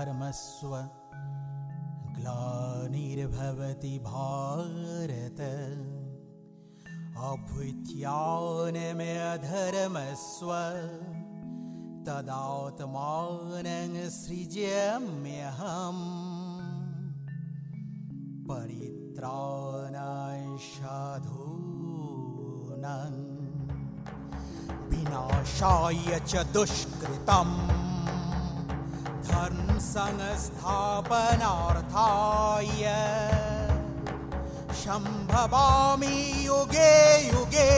धर्मस्व ग्लानिर्भवति भारत अभ्युत्थानमधर्मस्व तदात्मानं सृजाम्यहम् परित्राणाय साधूनां विनाशाय च दुष्कृतम् धर्म संस्थापनार्थाय संभवामि युगे युगे।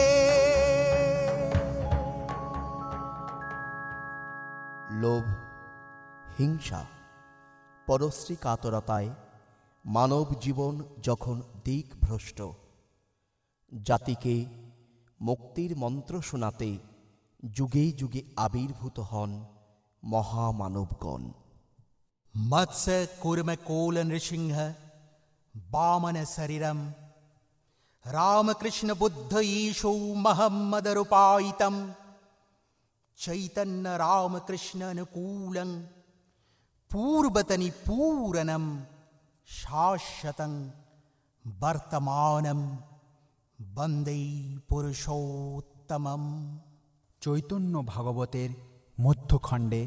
লোভ, হিংসা, পরশ্রী কাতরতায় মানব জীবন যখন দিকভ্রষ্ট, জাতিকে মুক্তির মন্ত্র শোনাতে যুগে যুগে আবির্ভূত হন মহামানবগণ। मत्स्य कूर्म कोल नृसिंह वामन शरीरम रामकृष्ण बुद्ध ईशो महम्मद रूपायितम चैतन्य रामकृष्ण अनुकूलं पूर्वतनि पूरनम शाश्वतं वर्तमानं वन्दे पुरुषोत्तमम्। চৈতন্য ভাগবতের মধ্যখণ্ডে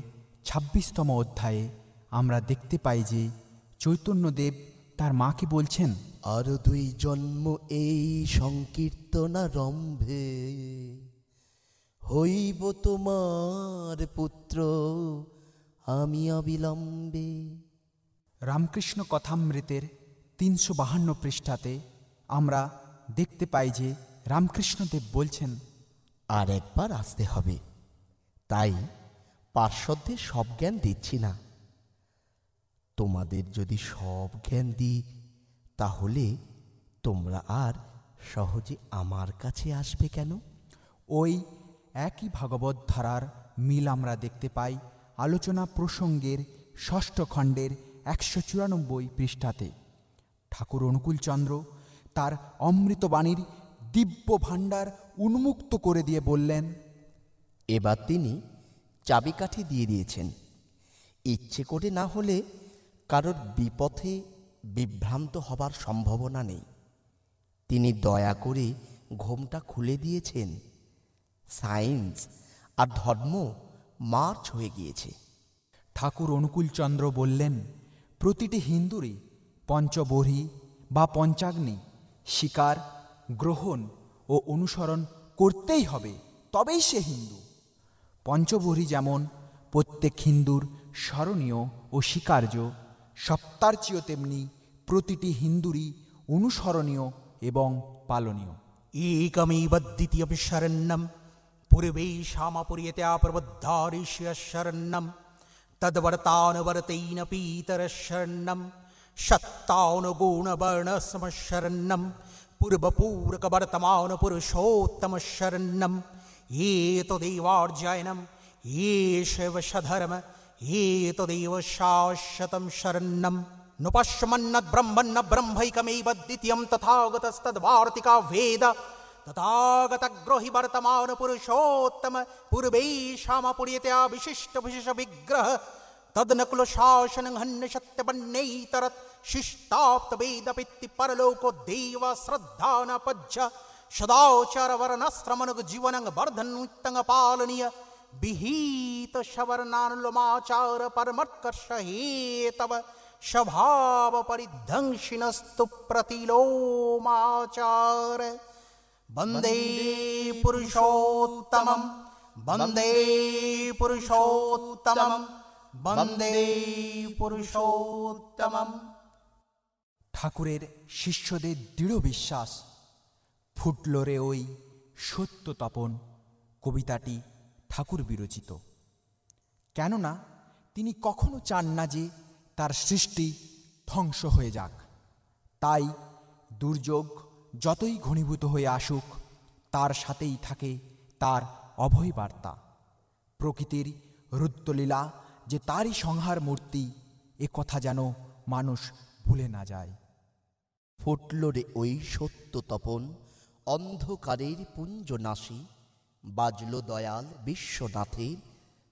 ২৬তম অধ্যায়ে আমরা দেখতে পাই যে চৈতন্যদেব তার মাকে বলছেন, আরো ২ জন্ম এই সংকীর্তনারম্ভে হইব তোমার পুত্র আমি অবিলম্বে। রামকৃষ্ণ কথামৃতের ৩৫২ পৃষ্ঠাতে আমরা দেখতে পাই যে রামকৃষ্ণদেব বলছেন, আর একবার আসতে হবে, তাই পার্শ্বদের সব জ্ঞান দিচ্ছি না। তোমাদের যদি সব জ্ঞান দিই তাহলে তোমরা আর সহজে আমার কাছে আসবে কেন? ওই একই ভাগবত ধারার মিল আমরা দেখতে পাই আলোচনা প্রসঙ্গের ৬ষ্ঠ খণ্ডের ১৯৪ পৃষ্ঠাতে। ঠাকুর অনুকূলচন্দ্র তার অমৃতবাণীর দিব্য ভাণ্ডার উন্মুক্ত করে দিয়ে বললেন, এবার তিনি চাবিকাঠি দিয়ে দিয়েছেন। ইচ্ছে করে না হলে কারোর বিপথে বিভ্রান্ত হবার সম্ভাবনা নেই। তিনি দয়া করে ঘোমটা খুলে দিয়েছেন। সায়েন্স আর ধর্ম মার্চ হয়ে গিয়েছে। ঠাকুর অনুকূলচন্দ্র বললেন, প্রতিটি হিন্দুরই পঞ্চবহী বা পঞ্চাগ্নি স্বীকার, গ্রহণ ও অনুসরণ করতেই হবে, তবেই সে হিন্দু। পঞ্চবহী যেমন প্রত্যেক হিন্দুর স্মরণীয় ও স্বীকার্য, সপ্তার্চীয় তেমনি প্রতিটি হিন্দুরই অনুসরণীয় এবং পালনীয়। एकमेव द्वितीयं शरणं पूर्वेषामपुर्यते प्रबुद्धाऋषय शरणं तद्वर्तानुवर्तेन पीतरशरणं सत्तानुगुणवर्णसमशरणं पूर्वपूरकवर्तमानपुरुषोत्तमशरणं एतदेवार्जयनं एषैव सधर्म एतदेव शाश्वतं शरणं नुपश्यमन्नद्ब्रह्मन्न ब्रह्मैकमेव द्वितीयं तथागतस्तद्वार्तिका वेद तथागतग्रोहि वर्तमान पुरुषोत्तम पूर्वेषामपुर्यते विशिष्ट विशेष विग्रह तद्नकुल शासन हन्य सत्यपन्नैतरत् शिष्टाप्त वेदपित्ति परलोको देव श्रद्धा न पज्ज सदाचार वर्णश्रमनुग जीवनं वर्धन्वितं पालनीय विहित सवर्णानुलोमाचार परमत्कर्ष हेतव स्वभाव परिध्वंसिनस्तु प्रतिलोमाचार वन्दे पुरुषोत्तमं वन्दे पुरुषोत्तमं वन्दे पुरुषोत्तमं। ঠাকুরের শিষ্যদের দৃঢ় বিশ্বাস ফুটল রে ওই সত্য তপন কবিতাটি ঠাকুর বিরচিত। কেননা তিনি কখনো চান না যে তার সৃষ্টি ধ্বংস হয়ে যাক। তাই দুর্যোগ যতই ঘনীভূত হয়ে আসুক তার সাথেই থাকে তার অভয় বার্তা। প্রকৃতির রুদ্রলীলা যে তারই সংহার মূর্তি, এ কথা যেন মানুষ ভুলে না যায়। ফুটল রে ওই সত্য তপন অন্ধকারের পুঞ্জনাশী, বাজল দয়াল বিশ্বনাথের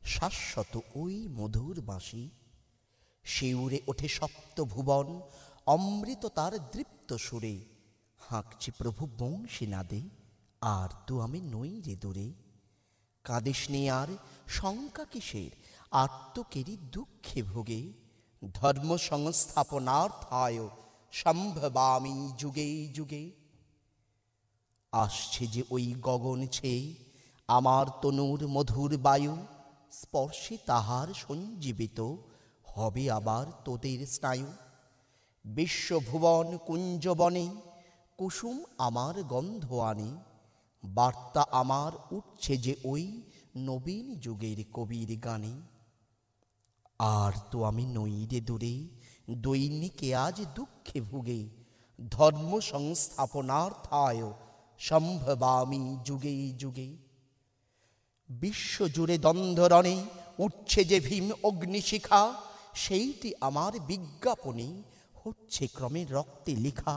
শাশ্বত ওই মধুর বাঁশি। শিউরে ওঠে সপ্ত ভুবন, অমৃত তার দৃপ্ত সুরে। হাঁকছি প্রভু বংশী নাদে, আর তো আমি নই রে দূরে। কাঁদিস নি আর, শঙ্কা কিসের, আত্মকেরই দুঃখে ভোগে। ধর্ম সংস্থাপনার্থায় সম্ভবামি যুগে যুগে। আসছে যে ওই গগন ছেয়ে, আমার তনুর মধুর বায়ু, স্পর্শে তাহার সঞ্জীবিত হবে আবার তোদের স্নায়ু। বিশ্বভুবন কুঞ্জবনে কুসুম আমার গন্ধ আনে, বার্তা আমার উঠছে যে ওই নবীন যুগের কবির গানে। আর তো আমি নই রে দূরে, দৈনিকে আজ দুঃখে ভুগে। ধর্ম সংস্থাপনার্থায় সম্ভবামি যুগে যুগে। বিশ্বজুড়ে দ্বন্দ্বরণে উঠছে যে ভীম অগ্নিশিখা, সেইটি আমার বিজ্ঞাপনে হচ্ছে ক্রমে রক্তে লিখা।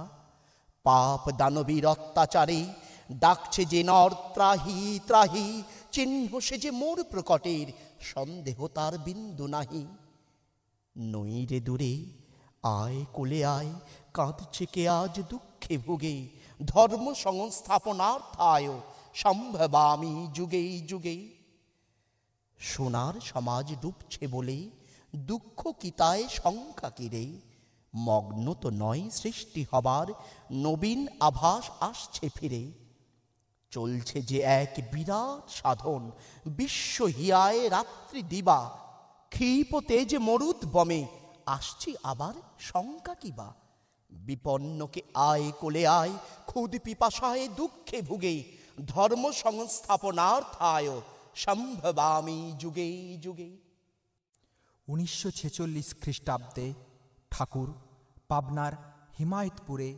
পাপ দানবীর অত্যাচারে ডাকছে যে নর ত্রাহি ত্রাহি, চিহ্ন সে যে মোর প্রকটের, সন্দেহ তার বিন্দু নাহি। নই রে দূরে, আয় কোলে আয়, কাঁদছে কে আজ দুঃখে ভুগে। ধর্ম সংস্থাপনার্থায় সম্ভবামি যুগে যুগে। সোনার সমাজ ডুবছে বলে দুঃখ কি তায় শঙ্কা কিরে। মগ্ন তো নয় সৃষ্টি হবার, নবীন আভাস আসছে ফিরে। চলছে যে এক বিরাট সাধন, বিশ্ব হিয়ায় রাত্রি দিবা। ক্ষিপ তেজ মরুত বমে, আসছি আবার শঙ্কা কিবা। বিপন্নকে আয় কোলে আয়, ক্ষুদ পিপাসায় দুঃখে ভুগে। ধর্ম সংস্থাপনার্থায় সম্ভবামি যুগে যুগে। 1946 খ্রিস্টাব্দে ঠাকুর পাবনার হিমায়তপুরে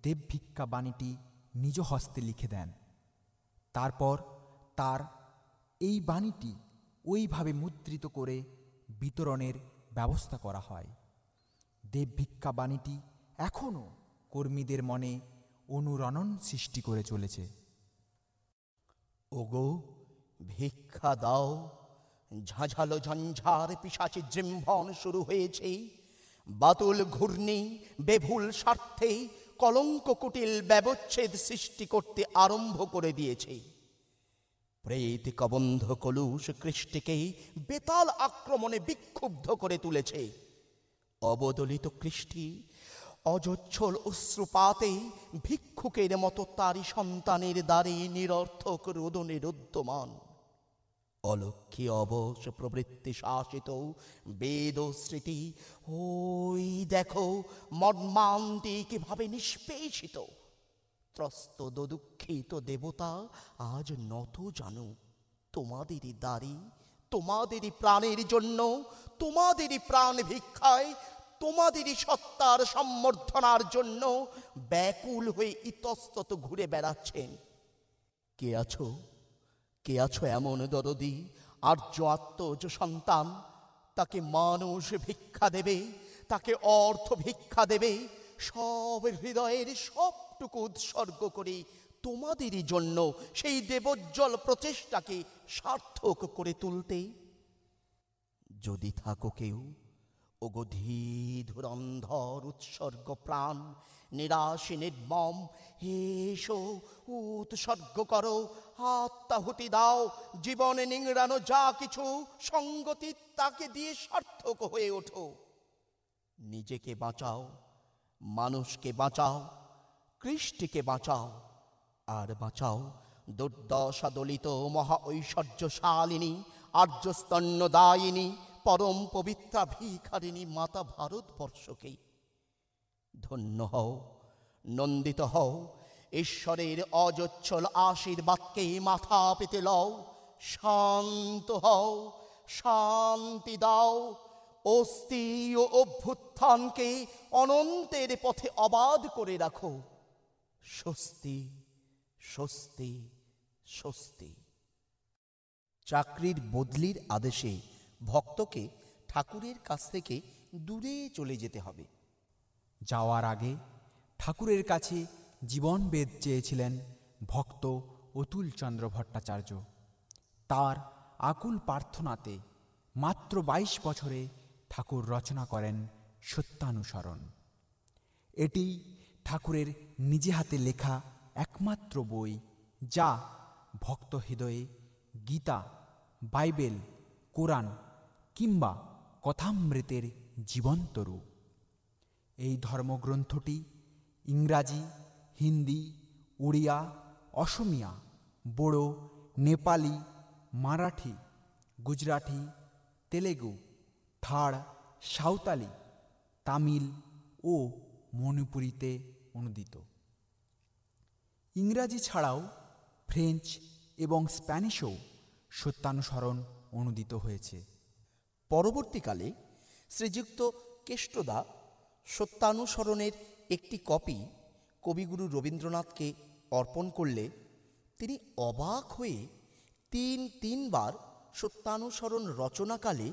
দেবভিক্ষা বাণীটি নিজ হস্তে লিখে দেন। তারপর তার এই বাণীটি ওইভাবে মুদ্রিত করে বিতরণের ব্যবস্থা করা হয়। দেবভিক্ষা বাণীটি এখনও কর্মীদের মনে অনুরণন সৃষ্টি করে চলেছে। ওগো ভিক্ষা দাও, ঝাঁঝালো ঝঞ্ঝার পিশাচি জৃম্ভন শুরু হয়েছে। বাতুল ঘূর্ণি বেভুল স্বার্থে কলঙ্ক কুটিল ব্যবচ্ছেদ সৃষ্টি করতে আরম্ভ করে দিয়েছে। প্রেত কবন্ধ কলুষ কৃষ্টিকে বেতাল আক্রমণে বিক্ষুব্ধ করে তুলেছে। অবদলিত কৃষ্টি অজচ্ছল অশ্রুপাতে ভিক্ষুকের মতো তারই সন্তানের দ্বারে নিরর্থক রোদনে রুদ্ধমান। অলক্ষ্যে অবশ প্রবৃত্তি শাসিত বেদ স্মৃতি, ওই দেখো মর্মান্তিকভাবে নিষ্পেষিত। ত্রস্ত দুঃখিত দেবতা আজ নত জানো তোমাদেরই দ্বারে, তোমাদেরই প্রাণের জন্য, তোমাদেরই প্রাণ ভিক্ষায়, তোমাদেরই সত্তার সম্বর্ধনার জন্য ব্যাকুল হয়ে ইতস্তত ঘুরে বেড়াচ্ছেন। কে আছো, কে আছো এমন দরদি আর্য আত্মজ সন্তান? তাকে মানুষ ভিক্ষা দেবে, তাকে অর্থ ভিক্ষা দেবে, সব হৃদয়ের সবটুকু উৎসর্গ করে তোমাদেরই জন্য সেই দেবোজ্জ্বল প্রচেষ্টাকে সার্থক করে তুলতে। যদি থাকো কেউ ওগো ধুরন্ধর উৎসর্গ প্রাণ, নিরাশী নির্মম, এসো উৎসর্গ করো, আত্মাহুতি দাও, জীবনে নিংড়ানো যা কিছু সঙ্গতি তাকে দিয়ে সার্থক হয়ে ওঠো। নিজেকে বাঁচাও, মানুষকে বাঁচাও, কৃষ্টিকে বাঁচাও, আর বাঁচাও দুর্দশা দলিত মহা ঐশ্বর্যশালিনী আর্যস্তন্যদায়িনী পরম পবিত্রা ভিখারিণী মাতা ভারতবর্ষকে। ধন্য হও, নন্দিত হও, ঈশ্বরের অজচ্ছল আশীর্বাদকে মাথা পেতে লও। শান্ত হও, শান্তি দাও, অস্থি ও অভ্যুত্থানকে অনন্তের পথে অবাধ করে রাখো। স্বস্তি, স্বস্তি, স্বস্তি। চাকরির বদলির আদেশে ভক্তকে ঠাকুরের কাছ থেকে দূরে চলে যেতে হবে। যাওয়ার আগে ঠাকুরের কাছে জীবনবেদ চেয়েছিলেন ভক্ত অতুলচন্দ্র ভট্টাচার্য। তার আকুল প্রার্থনাতে মাত্র 22 বছরে ঠাকুর রচনা করেন সত্যানুসরণ। এটি ঠাকুরের নিজে হাতে লেখা একমাত্র বই, যা ভক্ত হৃদয়ে গীতা, বাইবেল, কোরআন কিংবা কথামৃতের জীবন্ত রূপ। এই ধর্মগ্রন্থটি ইংরাজি, হিন্দি, উড়িয়া, অসমিয়া, বোড়ো, নেপালি, মারাঠি, গুজরাটি, তেলেগু, থাড়, সাঁওতালি, তামিল ও মণিপুরীতে অনুদিত। ইংরাজি ছাড়াও ফ্রেঞ্চ এবং স্প্যানিশও সত্যানুসরণ অনুদিত হয়েছে। পরবর্তীকালে শ্রীযুক্ত কেষ্টদা সত্যানুসরণের একটি কপি কবিগুরু রবীন্দ্রনাথকে অর্পণ করলে তিনি অবাক হয়ে তিনবার সত্যানুসরণ রচনাকালে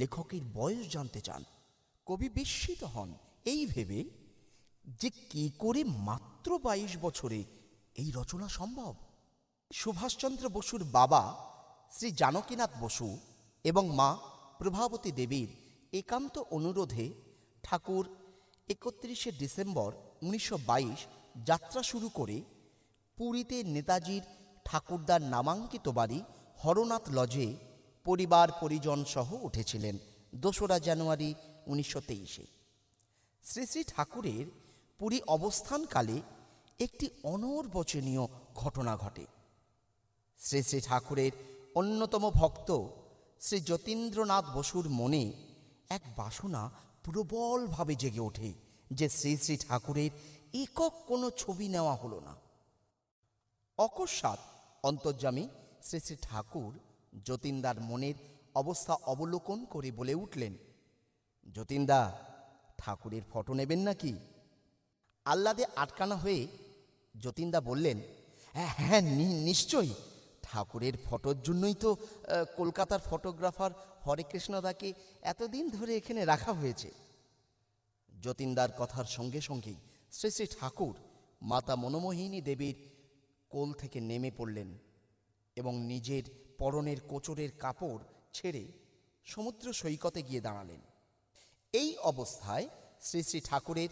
লেখকের বয়স জানতে চান। কবি বিস্মিত হন এই ভেবে যে কি করে মাত্র 22 বছরে এই রচনা সম্ভব। সুভাষচন্দ্র বসুর বাবা শ্রী জানকীনাথ বসু এবং মা প্রভাবতী দেবীর একান্ত অনুরোধে ঠাকুর 31শে ডিসেম্বর 1922 যাত্রা শুরু করে পুরীতে নেতাজির ঠাকুরদার নামাঙ্কিত বাড়ি হরনাথ লজে পরিবার পরিজন সহ উঠেছিলেন 2রা জানুয়ারি 1923-এ। শ্রী শ্রী ঠাকুরের পুরী অবস্থানকালে একটি অনর্বচনীয় ঘটনা ঘটে। শ্রী শ্রী ঠাকুরের অন্যতম ভক্ত শ্রী যতীন্দ্রনাথ বসুর মনে এক বাসনা প্রবলভাবে জেগে ওঠে যে শ্রী শ্রী ঠাকুরের একক কোনো ছবি নেওয়া হলো না। অকস্মাৎ অন্তর্যামী শ্রী শ্রী ঠাকুর যতীনদার মনের অবস্থা অবলোকন করে বলে উঠলেন, যতীনদা, ঠাকুরের ফটো নেবেন নাকি? আহ্লাদে আটকানা হয়ে যতীনদা বললেন, হ্যাঁ নিশ্চয়ই, ঠাকুরের ফটোর জন্যই তো কলকাতার ফটোগ্রাফার হরেকৃষ্ণদাকে এতদিন ধরে এখানে রাখা হয়েছে। যতীনদার কথার সঙ্গে সঙ্গেই শ্রী শ্রী ঠাকুর মাতা মনমোহিনী দেবীর কোল থেকে নেমে পড়লেন এবং নিজের পরনের কোচরের কাপড় ছেড়ে সমুদ্র সৈকতে গিয়ে দাঁড়ালেন। এই অবস্থায় শ্রী শ্রী ঠাকুরের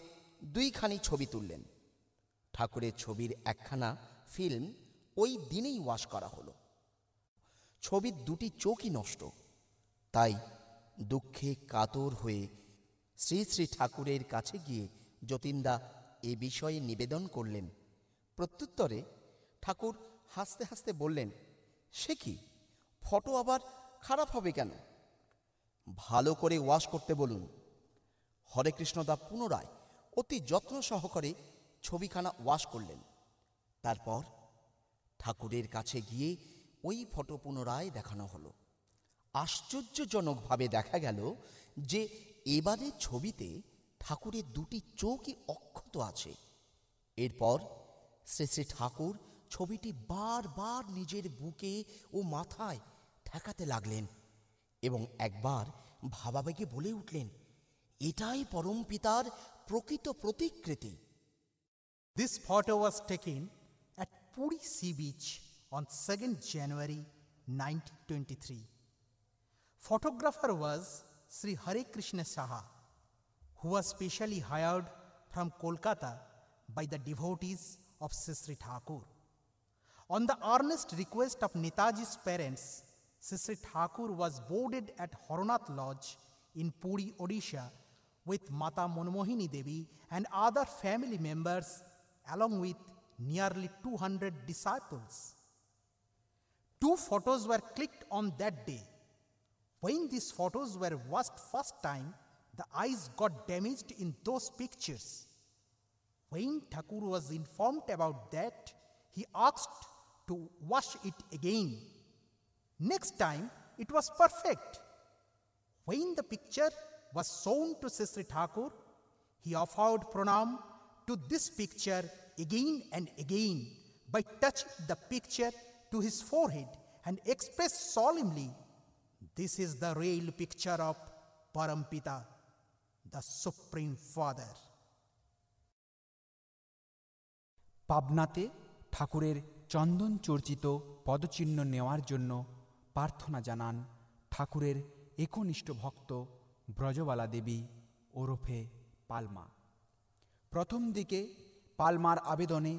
2খানি ছবি তুললেন। ঠাকুরের ছবির একখানা ফিল্ম ওই দিনেই ওয়াশ করা হলো। ছবির 2টি চোখই নষ্ট। তাই দুঃখে কাতর হয়ে শ্রী শ্রী ঠাকুরের কাছে গিয়ে যতীনদা এ বিষয়ে নিবেদন করলেন। প্রত্যুত্তরে ঠাকুর হাসতে হাসতে বললেন, সে কি, ফটো আবার খারাপ হবে কেন? ভালো করে ওয়াশ করতে বলুন। হরেকৃষ্ণদা পুনরায় অতি যত্ন সহকারে ছবিখানা ওয়াশ করলেন। তারপর ঠাকুরের কাছে গিয়ে ওই ফটো পুনরায় দেখানো হলো। আশ্চর্যজনকভাবে দেখা গেল যে এবারে ছবিতে ঠাকুরের 2টি চোখই অক্ষত আছে। এরপর শ্রী শ্রী ঠাকুর ছবিটি বারবার নিজের বুকে ও মাথায় ঠেকাতে লাগলেন এবং একবার ভাবাবেগে বলে উঠলেন, এটাই পরম পিতার প্রকৃত প্রতিকৃতি। This photo was taken at Puri Sea Beach on 2nd January 1923. Photographer was Sri Hare Krishna Saha, who was specially hired from Kolkata by the devotees of Sri Sri Thakur. On the earnest request of Netaji's parents, Sri Sri Thakur was boarded at Horonath Lodge in Puri, Odisha, with Mata Manomohini Devi and other family members, along with nearly 200 disciples. 2 photos were clicked on that day. When these photos were washed first time, the eyes got damaged in those pictures. When Thakur was informed about that, he asked to wash it again. Next time, it was perfect. When the picture was shown to Sri Sri Thakur, he offered pranam to this picture again and again by touching the picture to his forehead and expressed solemnly, "This is the real picture of Parampita, the Supreme Father." পাবনাতে ঠাকুরের চন্দন চর্চিত পদচিহ্ন নেওয়ার জন্য প্রার্থনা জানান ঠাকুরের একনিষ্ঠ ভক্ত ব্রজবালা দেবী ওরফে পালমা। প্রথম দিকে পালমার আবেদনে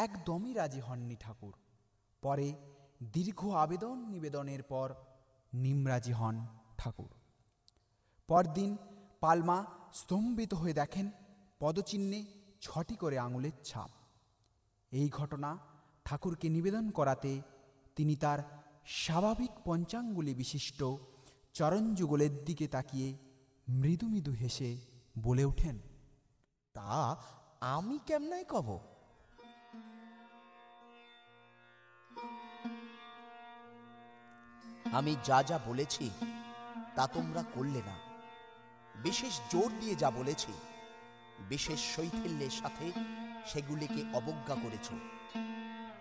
একদমই রাজি হননি ঠাকুর। পরে দীর্ঘ আবেদন নিবেদনের পর নিমরাজি হন ঠাকুর। পরদিন পালমা স্তম্ভিত হয়ে দেখেন পদচিহ্নে 6টি করে আঙুলের ছাপ। এই ঘটনা ঠাকুরকে নিবেদন করাতে তিনি তার স্বাভাবিক পঞ্চাঙ্গুলি বিশিষ্ট চরণযুগলের দিকে তাকিয়ে মৃদু মৃদু হেসে বলে ওঠেন, তা আমি কেমনাই কব? আমি যা যা বলেছি তা তোমরা করলে না। বিশেষ জোর দিয়ে যা বলেছি, বিশেষ শৈথিল্যের সাথে সেগুলিকে অবজ্ঞা করেছ।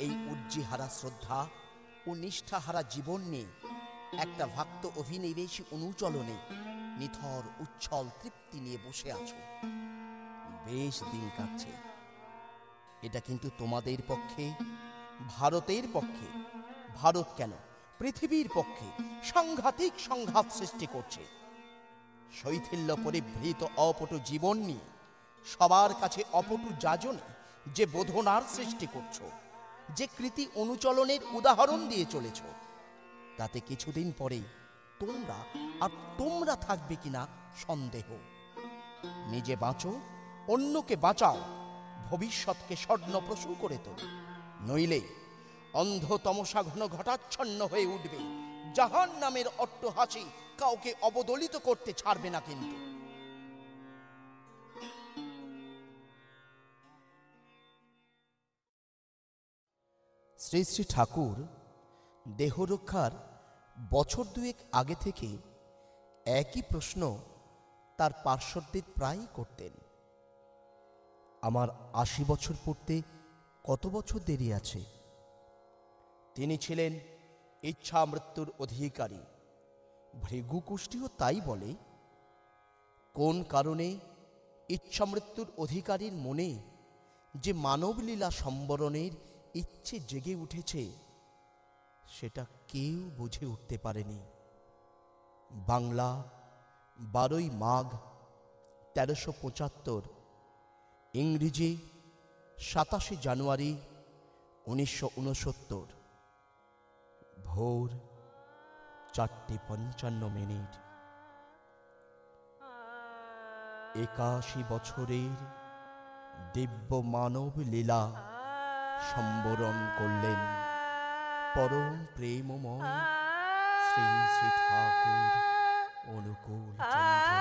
এই উজ্জীহারা শ্রদ্ধা ও নিষ্ঠাহারা জীবন নিয়ে একটা ভক্ত অভিনিবেশী অনুচলনে নিথর উচ্ছল তৃপ্তি নিয়ে বসে আছো। বেশ দিন কাটছে। এটা কিন্তু তোমাদের পক্ষে, ভারতের পক্ষে, ভারত কেন পৃথিবীর পক্ষে সাংঘাতিক সংঘাত সৃষ্টি করছে। শৈথিল্য পরিভৃত অপটু জীবন নিয়ে সবার কাছে অপটু যাজনে যে বোধনার সৃষ্টি করছো, যে কৃতি অনুচলনের উদাহরণ দিয়ে চলেছ, তাতে কিছুদিন পরে তোমরা থাকবে কিনা সন্দেহ। নিজে বাঁচো, অন্যকে বাঁচাও, ভবিষ্যৎকে স্বর্ণপ্রসূ করে তোলো। নইলে অন্ধ তমসা ঘন ঘটাচ্ছন্ন হয়ে উঠবে। জাহান নামের অট্টহাসি কাউকে অবদলিত করতে ছাড়বে না কিন্তু। শ্রী শ্রী ঠাকুর দেহরক্ষার বছর দুয়েক আগে থেকে একই প্রশ্ন তার পার্শ্বদের প্রায়ই করতেন। আমার 80 বছর পূর্তে কত বছর দেরি আছে? তিনি ছিলেন ইচ্ছা মৃত্যুর অধিকারী। ভৃগুকুষ্ঠিও তাই বলে। কোন কারণে ইচ্ছা মৃত্যুর অধিকারীর মনে যে মানবলীলা সম্বরণের ইচ্ছে জেগে উঠেছে, সেটা কেউ বুঝে উঠতে পারেনি। বাংলা 12ই মাঘ 1375, ইংরেজি 27 জানুয়ারি 1969, ভোর 4:55। 81 বছরের দিব্য মানব লীলা সম্বরণ করলেন পরম প্রেমময় শ্রী শ্রী ঠাকুর অনুকূল চন্দ্র।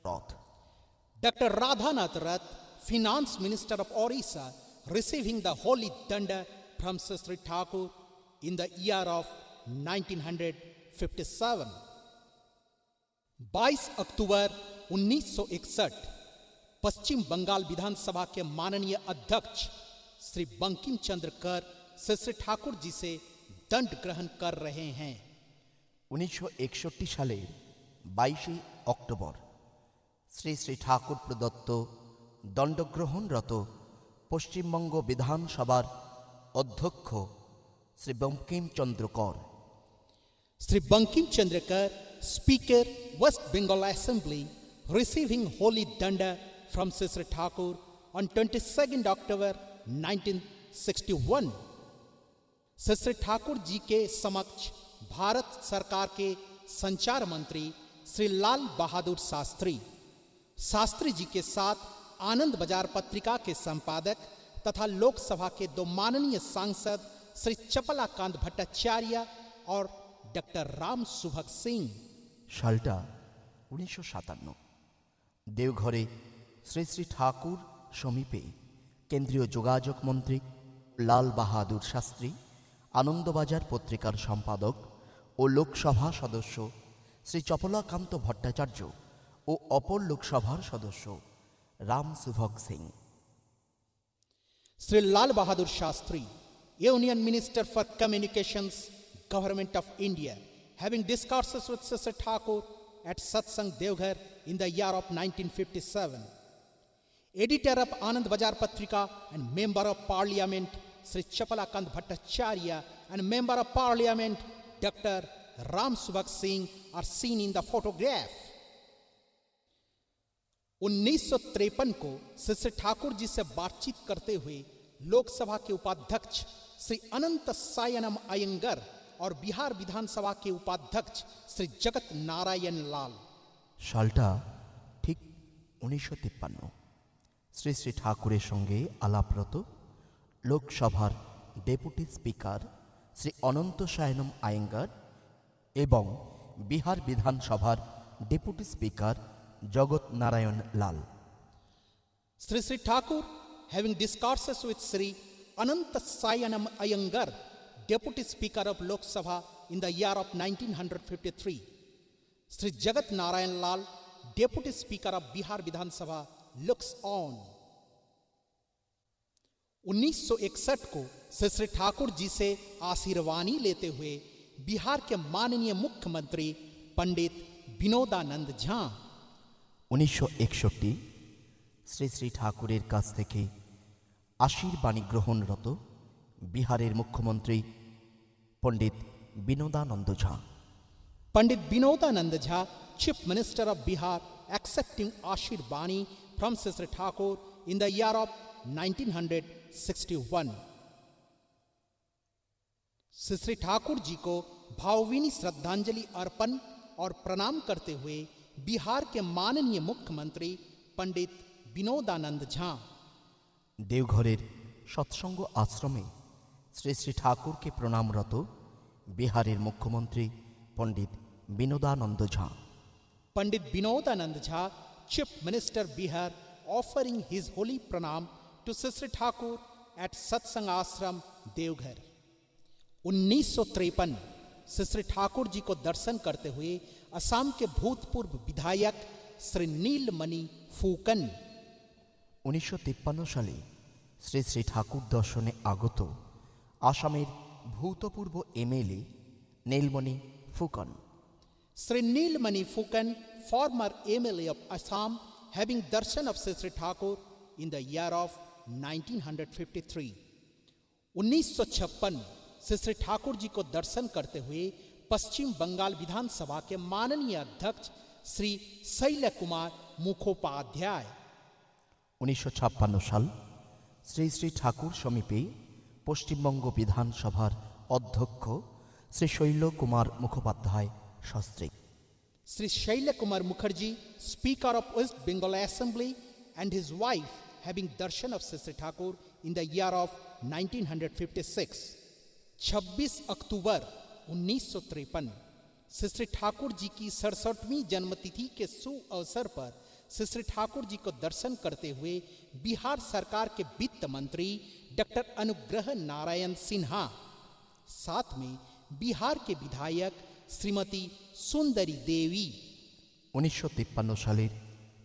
রথ। Dr. Radhanath Rath, Finance Minister of Orissa, receiving the Holy Danda from Sri Thakur in the year of 1957. 22 अक्टूबर 1961 पश्चिम बंगाल विधानसभा के माननीय अध्यक्ष श्री बंकिम चंद्र कर श्री ठाकुर जी से दंड ग्रहण कर रहे हैं। 1961 সালের 22 অক্টোবর শ্রী শ্রী ঠাকুর প্রদত্ত দণ্ডগ্রহণরত পশ্চিমবঙ্গ বিধানসভার অধ্যক্ষ শ্রী বঙ্কিমচন্দ্র কর, Sri Bankim Chandra Kar, Speaker, West Bengal Assembly, receiving Holy Danda from Sri Thakur on 22nd October 1961. Sri Thakur जी के समक्ष भारत सरकार के संचार मंत्री श्री लाल बहादुर शास्त्री जी के साथ आनंद बाजार पत्रिका के संपादक तथा लोकसभा के 2 माननीय सांसद श्री चपलाकांत भट्टाचार्य और डॉक्टर राम सुभग सिंह। সালটা 1957। দেওঘরে শ্রী শ্রী ঠাকুর সমীপে কেন্দ্রীয় যোগাযোগ মন্ত্রী লাল বাহাদুর শাস্ত্রী, আনন্দবাজার পত্রিকার সম্পাদক ও লোকসভা সদস্য শ্রী চপলাকান্ত ভট্টাচার্য ও অপর লোকসভার সদস্য Ram সুভগ Singh. Sri Lal Bahadur Shastri, Union Minister for Communications, Government of India, having discourses with Sri Thakur at Satsang Devghar in the year of 1957. Editor of Anand Bazar Patrika and Member of Parliament Sri Chapalakant Bhattacharya and Member of Parliament Dr. Ram Subhag Singh are seen in the photograph. 1953 को श्री ठाकुर जी से बातचीत करते हुए लोकसभा के उपाध्यक्ष श्री अनंत सायनम अयंगर और बिहार विधानसभा के उपाध्यक्ष श्री जगत नारायण लाल। সালটা ঠিক 1953। শ্রী শ্রী ঠাকুরের সঙ্গে আলাপরত লোকসভার ডেপুটি স্পিকার শ্রী অনন্ত সায়নম আয়েঙ্গার এবং বিহার বিধানসভার ডেপুটি স্পিকার জগৎ নারায়ণ লাল। Sri Sri Thakur, having discourses with Sri Ananta Sayanam Iyengar, Deputy Speaker of Lok Sabha in the year of 1953. Sri Jagat Narayan Lal, Deputy Speaker of Bihar Vidhan Sabha, looks on. 1961 को श्री श्री ठाकुर जी से आशीर्वाणी लेते हुए बिहार के माननीय मुख्यमंत्री पंडित विनोदानंद झा। 1961 শ্রী শ্রী ঠাকুরের কাছ থেকে আশীর্বাণী গ্রহণরত বিহারের মুখ্যমন্ত্রী পণ্ডিত বিনোদানন্দ ঝা। Pandit Vinodanand Jha, Chief Minister of Bihar, accepting Ashirvani from Sri Thakur in the year of 1961. Shri Thakur ji को भावभीनी श्रद्धांजलि अर्पण और प्रणाम करते हुए बिहार के माननीय मुख्यमंत्री पंडित विनोदानंद झा। দেওঘরের সৎসঙ্গ আশ্রমে শ্রী শ্রী ঠাকুরকে প্রণামরত বিহারের মুখ্যমন্ত্রী পণ্ডিত বিনোদানন্দ ঝা। Pandit Vinodanand Jha, Chief Minister Bihar, offering his holy pranam to Sri Thakur at Satsang Ashram, Devghar. 1953 Shri Thakur ji को दर्शन करते हुए असम के भूतपूर्व विधायक श्री नीलमणि फूकन। 1953 সালে শ্রী শ্রী ঠাকুর দর্শনে আগত আসামের ভূতপূর্ব MLA Nilmoni Phukan. Sri Neelmani Fukan, former MLA of Assam, having darshan of Sri Thakur in the year of 1953. 1956 Shri Thakur ji को दर्शन करते हुए पश्चिम बंगाल विधानसभा के माननीय अध्यक्ष श्री शैल कुमार मुखोपाध्याय। 1956 সাল শ্রী শ্রী ঠাকুর সমীপে পশ্চিমবঙ্গ বিধানসভার অধ্যক্ষ শ্রী শৈল Kumar Mukhopadhyay Shastri. Sri Shaila Kumar Mukherjee, Speaker of West Bengal Assembly, and his wife having darshan of Sri Thakur in the year of 1956. 26 अक्टूबर 1953 श्री ठाकुर जी की 67वीं जन्मतिथि के शुभ अवसर पर श्री ठाकुर जी को दर्शन करते हुए बिहार सरकार के वित्त मंत्री डॉक्टर अनुग्रह नारायण सिन्हा, साथ में बिहार के विधायक श्रीमती सुंदरी देवी। 1953 সালের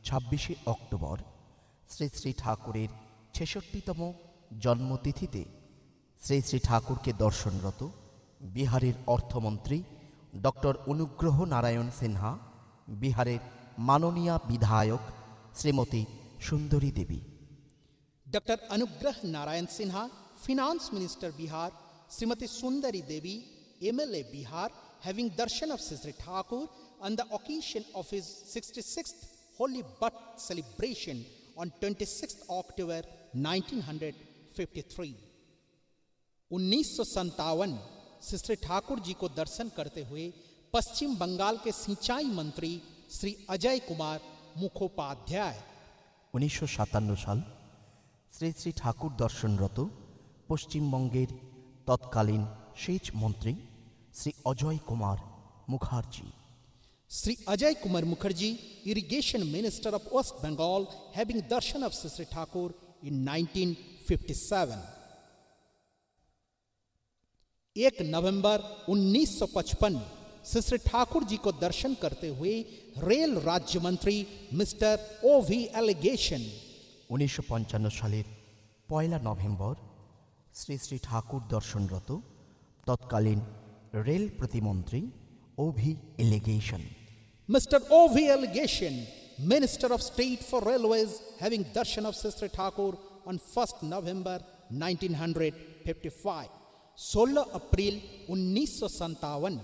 26শে অক্টোবর শ্রী শ্রী ঠাকুরের 66তম জন্মতিথিতে শ্রী শ্রী ঠাকুরকে দর্শনরত বিহারের অর্থমন্ত্রী ডক্টর অনুগ্রহ নারায়ণ সিনহা, বিহারের মাননীয় বিধায়ক শ্রীমতী সুন্দরী দেবী। Doctor Anugrah Narayan Sinha, finance minister Bihar Shrimati Sundari Devi, MLA Bihar, having darshan of Sri Thakur on the occasion of his 66th holy birth celebration on 26th October 1953। 1957 Shri Thakur ji को दर्शन करते हुए पश्चिम बंगाल के सिंचाई मंत्री श्री अजय कुमार मुखोपाध्याय। 1957 সাল শ্রী শ্রী ঠাকুর দর্শনরত পশ্চিমবঙ্গের তৎকালীন সেচ মন্ত্রী Shri Ajay Kumar Mukherjee. Sri Ajay Kumar Mukherjee, Irrigation Minister of West Bengal, having darshan of Sri Thakur in 1957। 1 नवंबर 1955 श्री ठाकुर जी को दर्शन करते हुए रेल राज्य मंत्री मिस्टर OV एलिगेशन। 1955 সালের 1 নভেম্বর শ্রী শ্রী ঠাকুর দর্শনরত তৎকালীন রেল প্রতিমন্ত্রী OV allegation. Mr. OV Allegation, Minister of State for Railways, having darshan of Sri Thakur on 1st November 1955। 16 अप्रैल 1957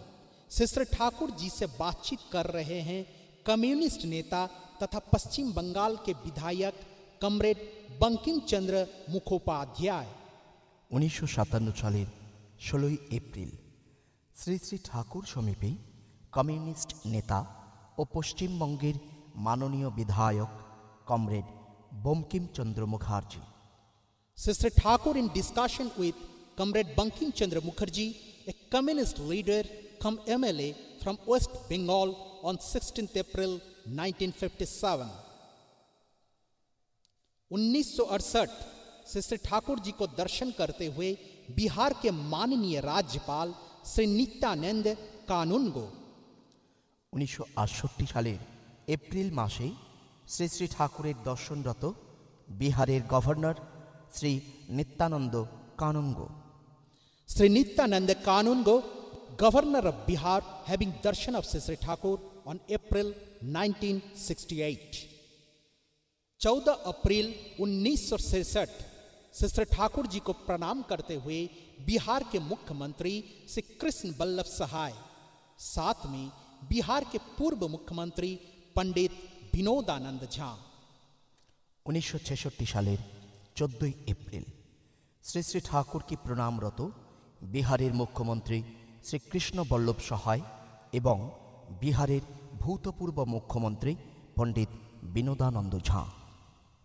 श्री ठाकुर जी से बातचीत कर रहे हैं कम्युनिस्ट नेता तथा पश्चिम बंगाल के विधायक कमरेड बंकिम चंद्र मुखोपाध्याय। 1957 সালের 16 এপ্রিল শ্রী শ্রী ঠাকুর সমীপে কমিউনিস্ট নেতা ও পশ্চিমবঙ্গের মাননীয় বিধায়ক comrade Bankimchandra Mukherjee. Sri Thakur in discussion with Comrade Bankim Chandra Mukherjee, a communist leader come MLA from West Bengal on 16th April 1957। 1968 Shri Thakur ji को दर्शन करते हुए बिहार के माननीय राज्यपाल श्री नित्यानंद कानूनगो। 1968 সালের এপ্রিল মাসে শ্রী শ্রী ঠাকুরের দর্শনরত বিহারের governor Shri Nityananda Kanungo. Sri Nityanand Kanungo, Governor of Bihar, having darshan of Sri Thakur on April 1968। 14 अप्रैल 1967 श्री ठाकुर जी को प्रणाम करते हुए बिहार के मुख्यमंत्री श्री कृष्ण बल्लभ सहाय, साथ में बिहार के पूर्व मुख्यमंत्री पंडित विनोदानंद झा। 1966 সালের 14 এপ্রিল শ্রী শ্রী ঠাকুরকে প্রণামরত বিহারের মুখ্যমন্ত্রী শ্রী কৃষ্ণ বল্লভ সহায় এবং বিহারের ভূতপূর্ব মুখ্যমন্ত্রী পণ্ডিত বিনোদানন্দ ঝা।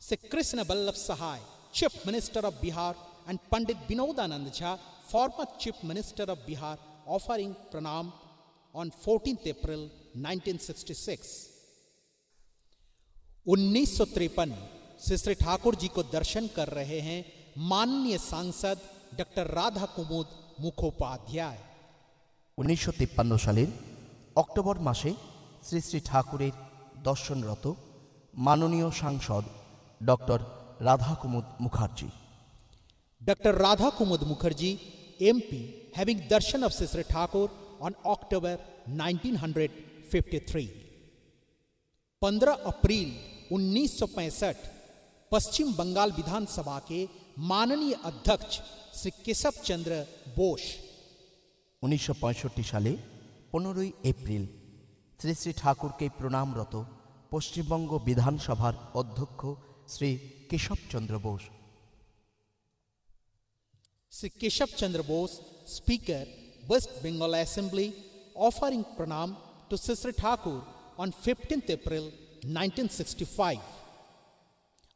Sri Krishna Ballabh Sahai, Chief Minister of Bihar, and Pandit Vinodanand Jha, former Chief Minister of Bihar, offering pranam on 14th April 1966। 1953 Shri Thakur ji को दर्शन कर रहे हैं माननीय सांसद डॉक्टर राधा कुमुद मुखोपाध्याय। 1953 সালের অক্টোবর মাসে শ্রী শ্রী ঠাকুরের দর্শনরত মাননীয় সাংসদ doctor Radha Kumud Mukherjee. Dr. Radha Kumud Mukherjee, MP, having darshan of Sri Thakur on October 1953। 15 अप्रैल 1965 पश्चिम बंगाल विधानसभा के माननीय अध्यक्ष श्री केशव चंद्र बोस। 1965 সালে 15 এপ্রিল শ্রী শ্রী ঠাকুরকে প্রণামরত পশ্চিমবঙ্গ বিধানসভার অধ্যক্ষ Shri Keshabchandra Bose. Sri Keshav Chandra Bose, Speaker, West Bengal Assembly, offering pranam to Sri Thakur on 15th April 1965।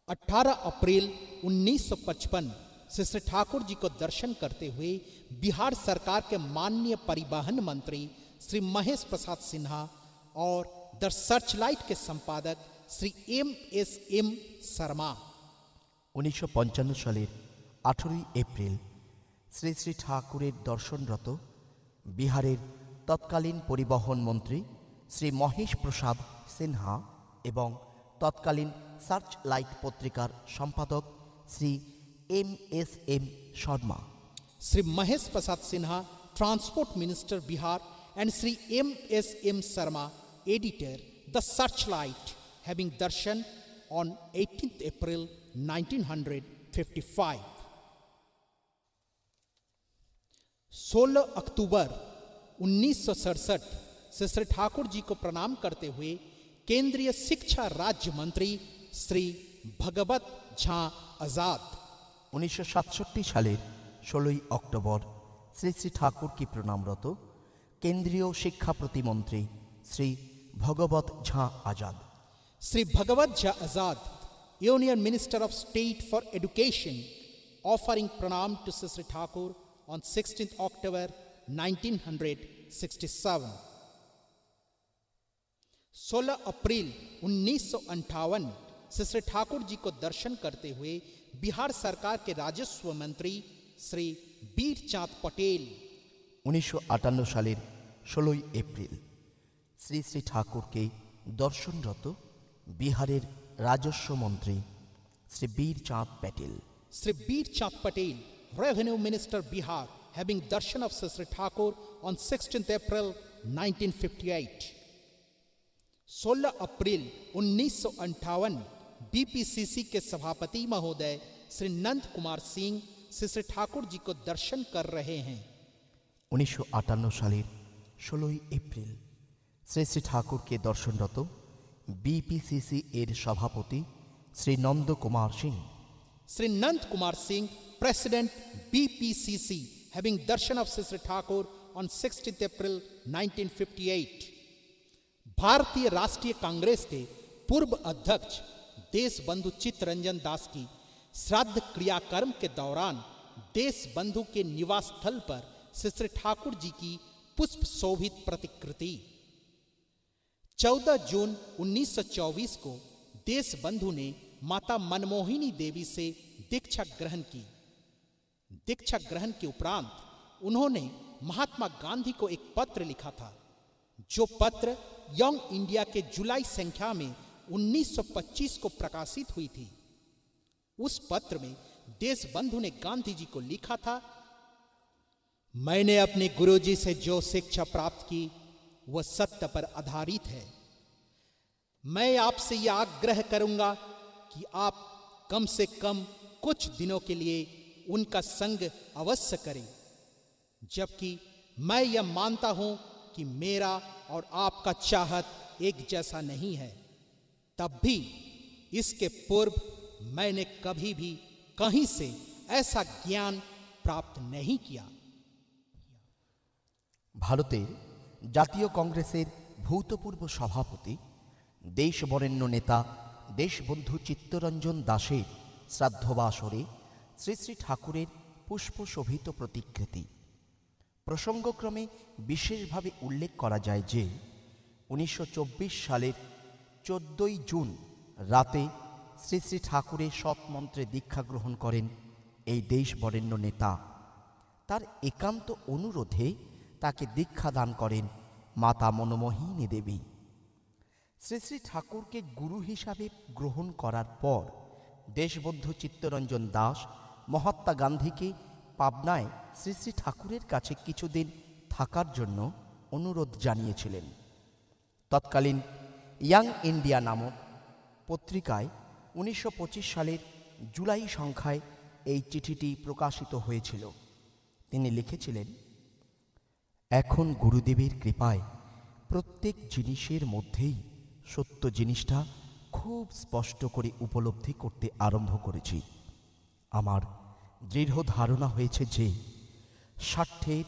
18 अप्रैल 1955 श्री ठाकुर जी को दर्शन करते हुए बिहार सरकार के माननीय परिवहन मंत्री श्री महेश प्रसाद सिन्हा और द सर्चलाइट के संपादक শ্রী M.S.M. শর্মা। 1955 সালের 18 এপ্রিল শ্রী শ্রী ঠাকুরের দর্শনরত বিহারের তৎকালীন পরিবহন মন্ত্রী শ্রী মহেশ প্রসাদ সিনহা এবং তৎকালীন সার্চ লাইট পত্রিকার সম্পাদক Shri M.S.M. Sharma. Sri Mahesh Prasad Sinha, Transport Minister Bihar, and Sri M.S.M. Sharma, Editor, The Searchlight, having darshan on 18th April 1955. 16 अक्टूबर 1967 से श्री ठाकुर जी को प्रणाम करते हुए केंद्रीय शिक्षा राज्य मंत्री श्री भगवत झा आजाद। 1967 সালের 16 অক্টোবর শ্রী শ্রী ঠাকুরকে প্রণামরত কেন্দ্রীয় শিক্ষা প্রতিমন্ত্রী শ্রী ভগবত ঝা Azad. Sri Bhagavat Jha Azad, Union Minister of State for Education, offering pranam to Sri Thakur on 16th October 1967. 16 अप्रैल 1958 से श्री ठाकुर जी को दर्शन करते हुए बिहार सरकार के राजस्व मंत्री श्री बीर चांद पटेल। 1958 সালের 16 এপ্রিল শ্রী শ্রী ঠাকুরকে দর্শনরত বিহারের রাজস্ব মন্ত্রী শ্রী বীর চাঁদ Patel. Sri Bir Chand Patel, Revenue Minister Bihar, having darshan of Sri Thakur on 16th April 1958. 16 अप्रैल 1958 बीपीसीसी के सभापति महोदय श्री नंद कुमार सिंह श्री ठाकुर जी को दर्शन कर रहे हैं। 1958 সালের 16 এপ্রিল শ্রী শ্রী ঠাকুরকে দর্শনরত বিপিসিসি এর সভাপতি Shri Nanda Kumar Singh. Sri Nand Kumar Singh, President BPCC, having darshan of Sri Thakur on 16th April 1958. भारतीय राष्ट्रीय कांग्रेस के पूर्व अध्यक्ष देश बंधु चित्तरंजन दास की श्राद्ध क्रियाकर्म के दौरान देश बंधु के निवास स्थल पर श्री ठाकुर जी की पुष्प शोभित प्रतिकृति 14 जून 1924 को देश बंधु ने माता मनमोहिनी देवी से दीक्षा ग्रहण की। दीक्षा ग्रहण के उपरांत उन्होंने महात्मा गांधी को एक पत्र लिखा था, जो पत्र यंग इंडिया के जुलाई संख्या में 1925 को प्रकाशित हुई थी। उस पत्र में देश बंधु ने गांधी जी को लिखा था, मैंने अपने गुरुजी से जो शिक्षा प्राप्त की वह सत्य पर आधारित है। मैं आपसे यह आग्रह करूंगा कि आप कम से कम कुछ दिनों के लिए उनका संग अवश्य करें। जबकि मैं यह मानता हूं कि मेरा और आपका चाहत एक जैसा नहीं है, तब भी इसके पूर्व मैंने कभी भी कहीं से ऐसा ज्ञान प्राप्त नहीं किया। ভারতের জাতীয় কংগ্রেসের ভূতপূর্ব সভাপতি দেশবরেণ্য নেতা দেশবন্ধু চিত্তরঞ্জন দাসের শ্রাদ্ধবাসরে শ্রী শ্রী ঠাকুরের পুষ্পশোভিত প্রতিকৃতি প্রসঙ্গক্রমে বিশেষভাবে উল্লেখ করা যায় যে 1924 সালের 14 জুন রাতে শ্রী শ্রী ঠাকুরের সৎমন্ত্রে দীক্ষা গ্রহণ করেন এই দেশবরেণ্য নেতা। তার একান্ত অনুরোধে তাকে দীক্ষা দান করেন মাতা মনমোহিনী দেবী। শ্রী শ্রী ঠাকুরকে গুরু হিসাবে গ্রহণ করার পর দেশবন্ধু চিত্তরঞ্জন দাস মহাত্মা গান্ধীকে পাবনায় শ্রী শ্রী ঠাকুরের কাছে কিছুদিন থাকার জন্য অনুরোধ জানিয়েছিলেন। তৎকালীন ইয়াং ইন্ডিয়া নামক পত্রিকায় 1925 সালের জুলাই সংখ্যায় এই চিঠিটি প্রকাশিত হয়েছিল। তিনি লিখেছিলেন, এখন গুরুদেবের কৃপায় প্রত্যেক জিনিসের মধ্যেই সত্য জিনিসটা খুব স্পষ্ট করে উপলব্ধি করতে আরম্ভ করেছি। আমার দৃঢ় ধারণা হয়েছে যে স্বার্থের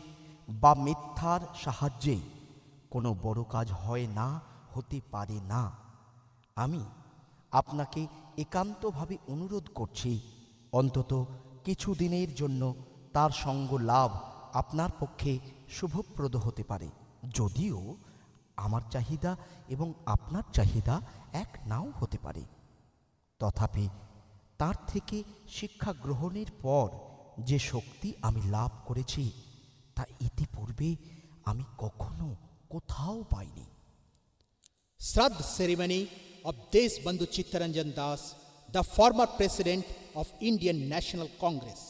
বা মিথ্যার সাহায্যে কোনো বড় কাজ হয় না, হতে পারে না। আমি আপনাকে একান্তভাবে অনুরোধ করছি, অন্তত কিছু দিনের জন্য তার সঙ্গ লাভ আপনার পক্ষে শুভপ্রদ হতে পারে। যদিও আমার চাহিদা এবং আপনার চাহিদা এক নাও হতে পারে। তথাপি তার থেকে শিক্ষা গ্রহণের পর যে শক্তি আমি লাভ করেছি তা ইতিপূর্বে আমি কখনো কোথাও পাইনি। Shraddha ceremony of Deshbandhu Chittaranjan Das, the former president of Indian National Congress.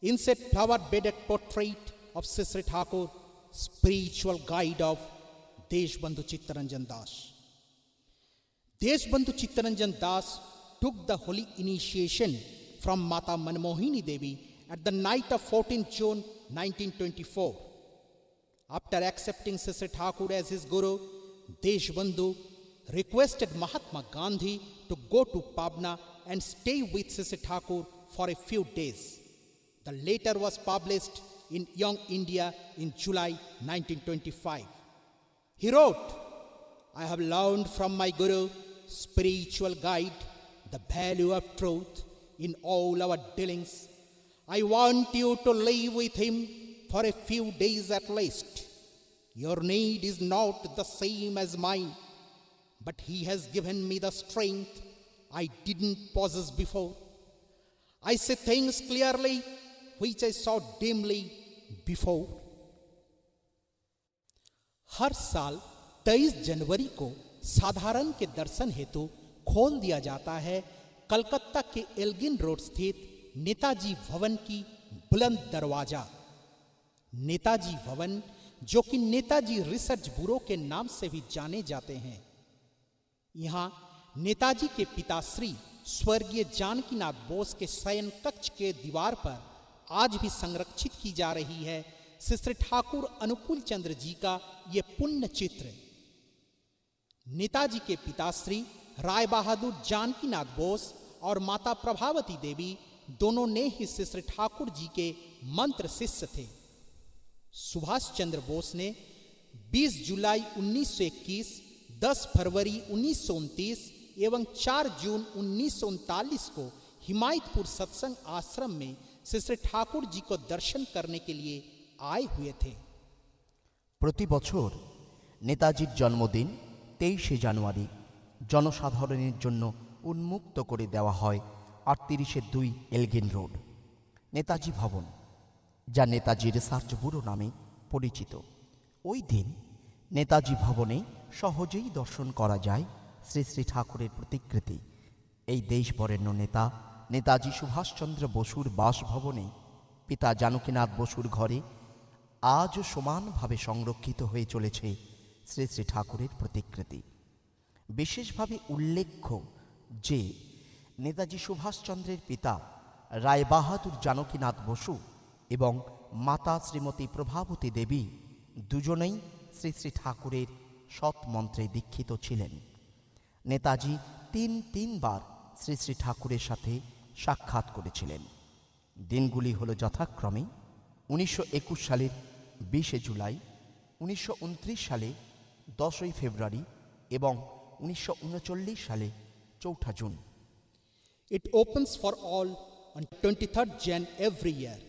Inset flower-bedded portrait of Sri Thakur, spiritual guide of Deshbandhu Chittaranjan Das. Deshbandhu Chittaranjan Das took the holy initiation from Mata Manmohini Devi at the night of 14 June 1924. After accepting Sri Thakur as his guru, Deshbandhu requested Mahatma Gandhi to go to Pabna and stay with Sri Thakur for a few days. The letter was published in Young India in July 1925. He wrote, "I have learned from my guru, spiritual guide, the value of truth in all our dealings. I want you to live with him for a few days at least. Your need is not the same as mine, but he has given me the strength I didn't possess before. I see things clearly which I saw dimly before." हर साल 23 जनवरी को साधारण के दर्शन हेतु खोल दिया जाता है कलकत्ता के एल्गिन रोड स्थित नेताजी भवन की बुलंद दरवाजा। नेताजी भवन, जो कि नेताजी रिसर्च ब्यूरो के नाम से भी जाने जाते हैं, यहाँ नेताजी के पिताश्री स्वर्गीय जानकीनाथ बोस के शयन कक्ष के दीवार पर आज भी संरक्षित की जा रही है श्री ठाकुर अनुकूल चंद्र जी का ये पुण्य चित्र। नेताजी के पिताश्री राय बहादुर जानकीनाथ बोस और माता प्रभावती देवी दोनों ने ही श्री ठाकुर जी के मंत्र शिष्य थे। सुभाष चंद्र बोस ने 20 जुलाई 1921, 10 फरवरी 1929 एवं 4 जून 1939 को हिमायतपुर सत्संग आश्रम में श्री ठाकुर जी को दर्शन करने के लिए आए हुए थे। প্রতি বছর নেতাজির জন্মদিন 23শে জানুয়ারি জনসাধারণের জন্য উন্মুক্ত করে দেওয়া হয় 38-2 এলগিন রোড নেতাজি ভবন, যা নেতাজি রিসার্চ ব্যুরো নামে পরিচিত। ওই দিন নেতাজি ভবনে সহজেই দর্শন করা যায় শ্রী শ্রী ঠাকুরের প্রতিকৃতি। এই দেশবরেণ্য নেতা নেতাজি সুভাষচন্দ্র বসুর বাসভবনে পিতা জানকীনাথ বসুর ঘরে আজও সমানভাবে সংরক্ষিত হয়ে চলেছে শ্রী শ্রী ঠাকুরের প্রতিকৃতি। বিশেষভাবে উল্লেখ্য যে নেতাজি সুভাষচন্দ্রের পিতা রায় বাহাদুর জানকীনাথ বসু এবং মাতা শ্রীমতী প্রভাবতী দেবী দুজনেই শ্রী শ্রী ঠাকুরের সৎ মন্ত্রে দীক্ষিত ছিলেন। নেতাজি তিনবার শ্রী শ্রী ঠাকুরের সাথে সাক্ষাৎ করেছিলেন। দিনগুলি হল যথাক্রমে 1921 সালের 20শে জুলাই, 1929 সালে 10ই ফেব্রুয়ারি এবং 1939 সালে 4 June. It opens for all on 23rd Jan every year.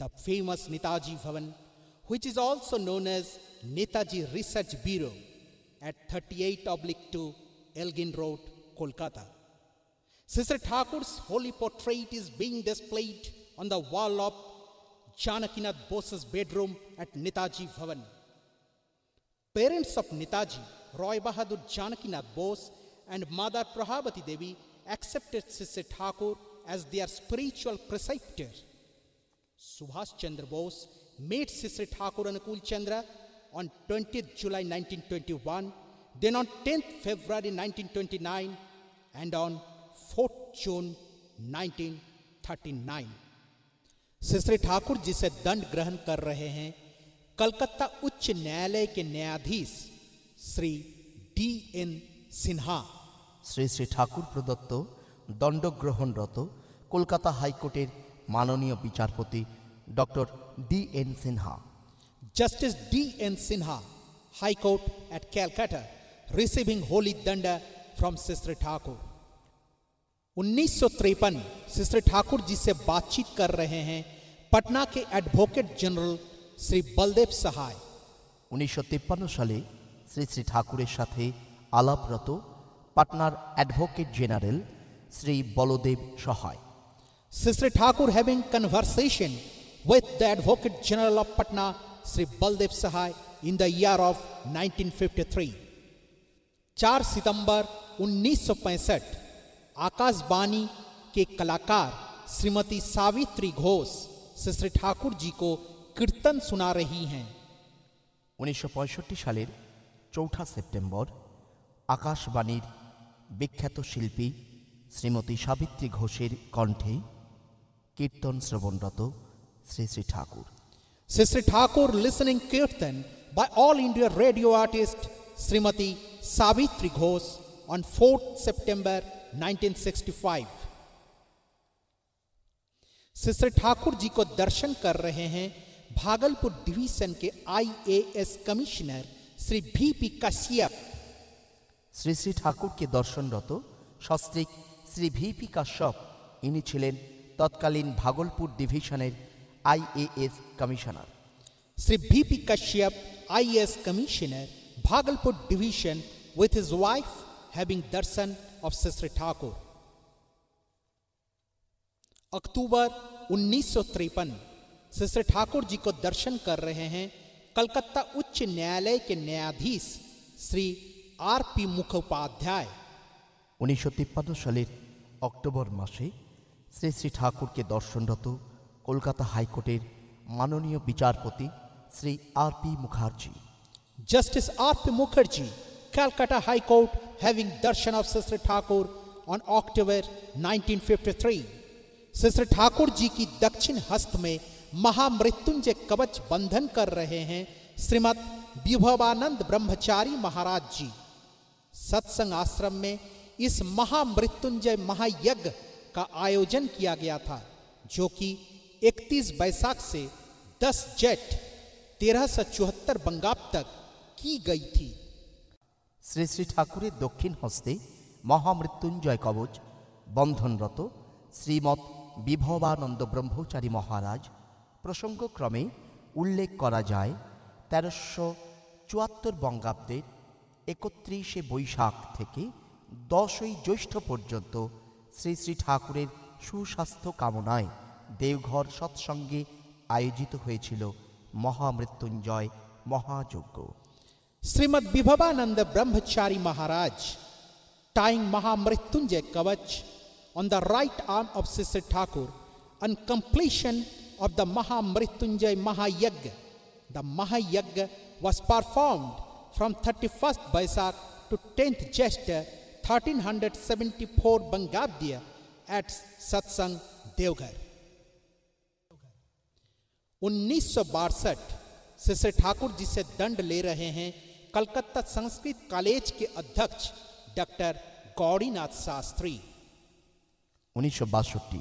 The famous Netaji Bhavan, which is also known as Netaji Research Bureau, at 38/2 Elgin Road, Kolkata. Sri Thakur's holy portrait is being displayed on the wall of Janakinath Bose's bedroom at Netaji Bhavan. Parents of Netaji, Roy Bahadur Janakinath Bose and Mother Prabhavati Devi, accepted Sri Thakur as their spiritual preceptor. Subhash Chandra Bose met Sri Thakur Anukul Chandra on 20th July 1921, then on 10th February 1929 and on 4th June 1939। Shri Thakur ji से दंड ग्रहण कर रहे हैं कलकत्ता उच्च न्यायालय के न्यायाधीश श्री D.N. सिन्हा। শ্রী শ্রী ঠাকুর প্রদত্ত দণ্ডগ্রহণরত কলকাতা হাইকোর্টের মাননীয় বিচারপতি doctor D.N. Sinha. Justice D.N. Sinha, High Court at Calcutta, receiving holy danda from Sri Thakur। 1953 Shri Thakur ji से बातचीत कर रहे हैं पटना के एडवोकेट जनरल श्री बलदेव सहाय। 1953 সালে শ্রী শ্রী ঠাকুরের সাথে আলাপরত পাটনার অ্যাডভোকেট জেনারেল শ্রী বলদেব সহায়। Sister Thakur having conversation with the Advocate General of Patna, Sri Baldev Sahai, in the year of 1953. 4 सितंबर 1965 आकाशवाणी के कलाकार श्रीमती सावित्री घोष सिस्टर ठाकुर जी को कीर्तन सुना रही हैं। 1965 সালের 4 সেপ্টেম্বর আকাশবাণীর বিখ্যাত শিল্পী শ্রীমতী সাবিত্রী ঘোষের কণ্ঠে কীর্তন শ্রবণরত শ্রী শ্রী ঠাকুর। Sister Thakur listening kirtan by All India radio artist Srimati Savitri Ghosh on 4th September 1965. Sister Thakur ji को दर्शन कर रहे हैं भागलपुर डिवीजन के IAS commissioner Shri VP Kashyap. Shri Shri ঠাকুরকে দর্শনরত সস্ত্রীক শ্রী ভিপি কাশ্যপ, ইনি ছিলেন তৎকালীন ভাগলপুর ডিভিশনের IAS commissioner. Shri VP Kashyap IAS commissioner Bhagalpur division with his wife having darshan of Sister Thakur. अक्टूबर 1953 सिस्टर ठाकुर जी को दर्शन कर रहे हैं कलकत्ता उच्च न्यायालय के न्यायाधीश श्री RP मुखोपाध्याय। 1953 সালের অক্টোবর মাসে শ্রী শ্রী ঠাকুরকে দর্শনরত কলকাতা হাইকোর্টের মাননীয় বিচারপতি Shri RP Mukherjee. Justice RP Mukherjee, Calcutta High Court, having darshan of Sister Thakur on October 1953. Sister Thakur ji की दक्षिण हस्त में महामृत्युंजय कवच बंधन कर रहे हैं श्रीमद विभवानंद ब्रह्मचारी महाराज जी। सत्संग आश्रम में इस महामृत्युंजय महायज्ञ का आयोजन किया गया था, जो कि 31 बैसाख से 10 जेठ 1374 बंगाब तक की गई थी। শ্রী শ্রী ঠাকুরের দক্ষিণ হস্তে মহামৃত্যুঞ্জয় কবচ বন্ধনরত শ্রীমৎ বিভবানন্দ ব্রহ্মচারী মহারাজ প্রসঙ্গক্রমে উল্লেখ করা যায় 1374 বঙ্গাব্দের 31 বৈশাখ থেকে 10 জ্যৈষ্ঠ পর্যন্ত শ্রী শ্রী ঠাকুরের সুস্বাস্থ্য কামনায় দেওঘর সৎসঙ্গে আয়োজিত হয়েছিল মহামৃত্যুঞ্জয় মহাযজ্ঞ। श्रीमद विभवानंद ब्रह्मचारी महाराज tying महामृत्युंजय कवच on the right arm of Sister Thakur on completion of the Mahamrityunjay Mahayagya. The Mahayagya was performed from 31st Baisakh to 10th Jeshta 1374 Bangabdiya at Satsang Devghar. 1962 sister Thakur ji से दंड ले रहे हैं कलकत्ता संस्कृत कॉलेज के अध्यक्ष डॉक्टर गौरीनाथ शास्त्री। 1962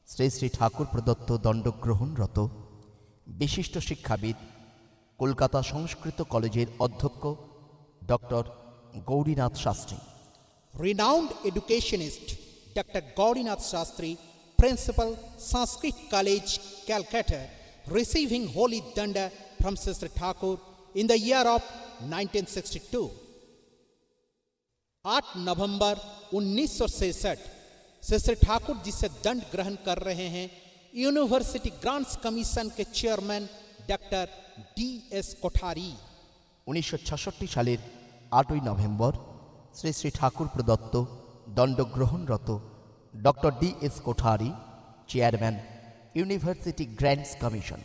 শ্রী শ্রী ঠাকুর প্রদত্ত দণ্ডগ্রহণরত বিশিষ্ট শিক্ষাবিদ কলকাতা সংস্কৃত কলেজের অধ্যক্ষ doctor Gourinath Shastri. Renowned educationist Dr. Gaurinath Shastri, Principal, Sanskrit College, Calcutta, receiving Holy Danda from Sister Thakur in the year of 1962. 8 नवंबर 1966 सिस्टर ठाकुर जी से दंड ग्रहण कर रहे हैं यूनिवर्सिटी ग्रांट्स कमीशन के चेयरमैन डॉक्टर DS कोठारी। 1966 সালের 8 নভেম্বর শ্রী শ্রী ঠাকুর প্রদত্ত দণ্ডগ্রহণরত doctor DS Kothari, chairman University Grants Commission.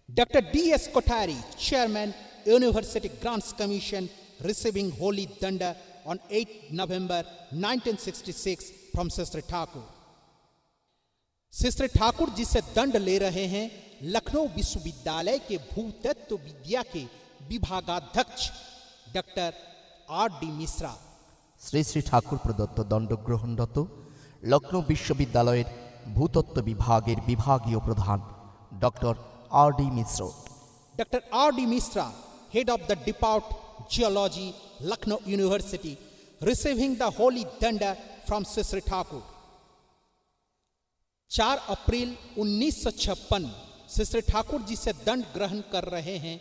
Dr. DS Kothari, Chairman, University Grants Commission, receiving Holy Danda on 8 November 1966 from Sister Thakur. Sister Thakur ji से दंड ले रहे हैं लखनऊ विश्वविद्यालय के भूतत्व विद्या के विभागाध्यक्ष डॉक्टर RD मिश्रा। শ্রী শ্রী ঠাকুর প্রদত্ত দণ্ডগ্রহণরত লখনৌ বিশ্ববিদ্যালয়ের ভূতত্ত্ব বিভাগের বিভাগীয় প্রধান doctor RD Mishra. Dr. RD Misra, head of the Department Geology, Lucknow University, receiving the Holy Danda from Sister Thakur. 4 अप्रैल 1956 सिस्टर ठाकुर जी से दंड ग्रहण कर रहे हैं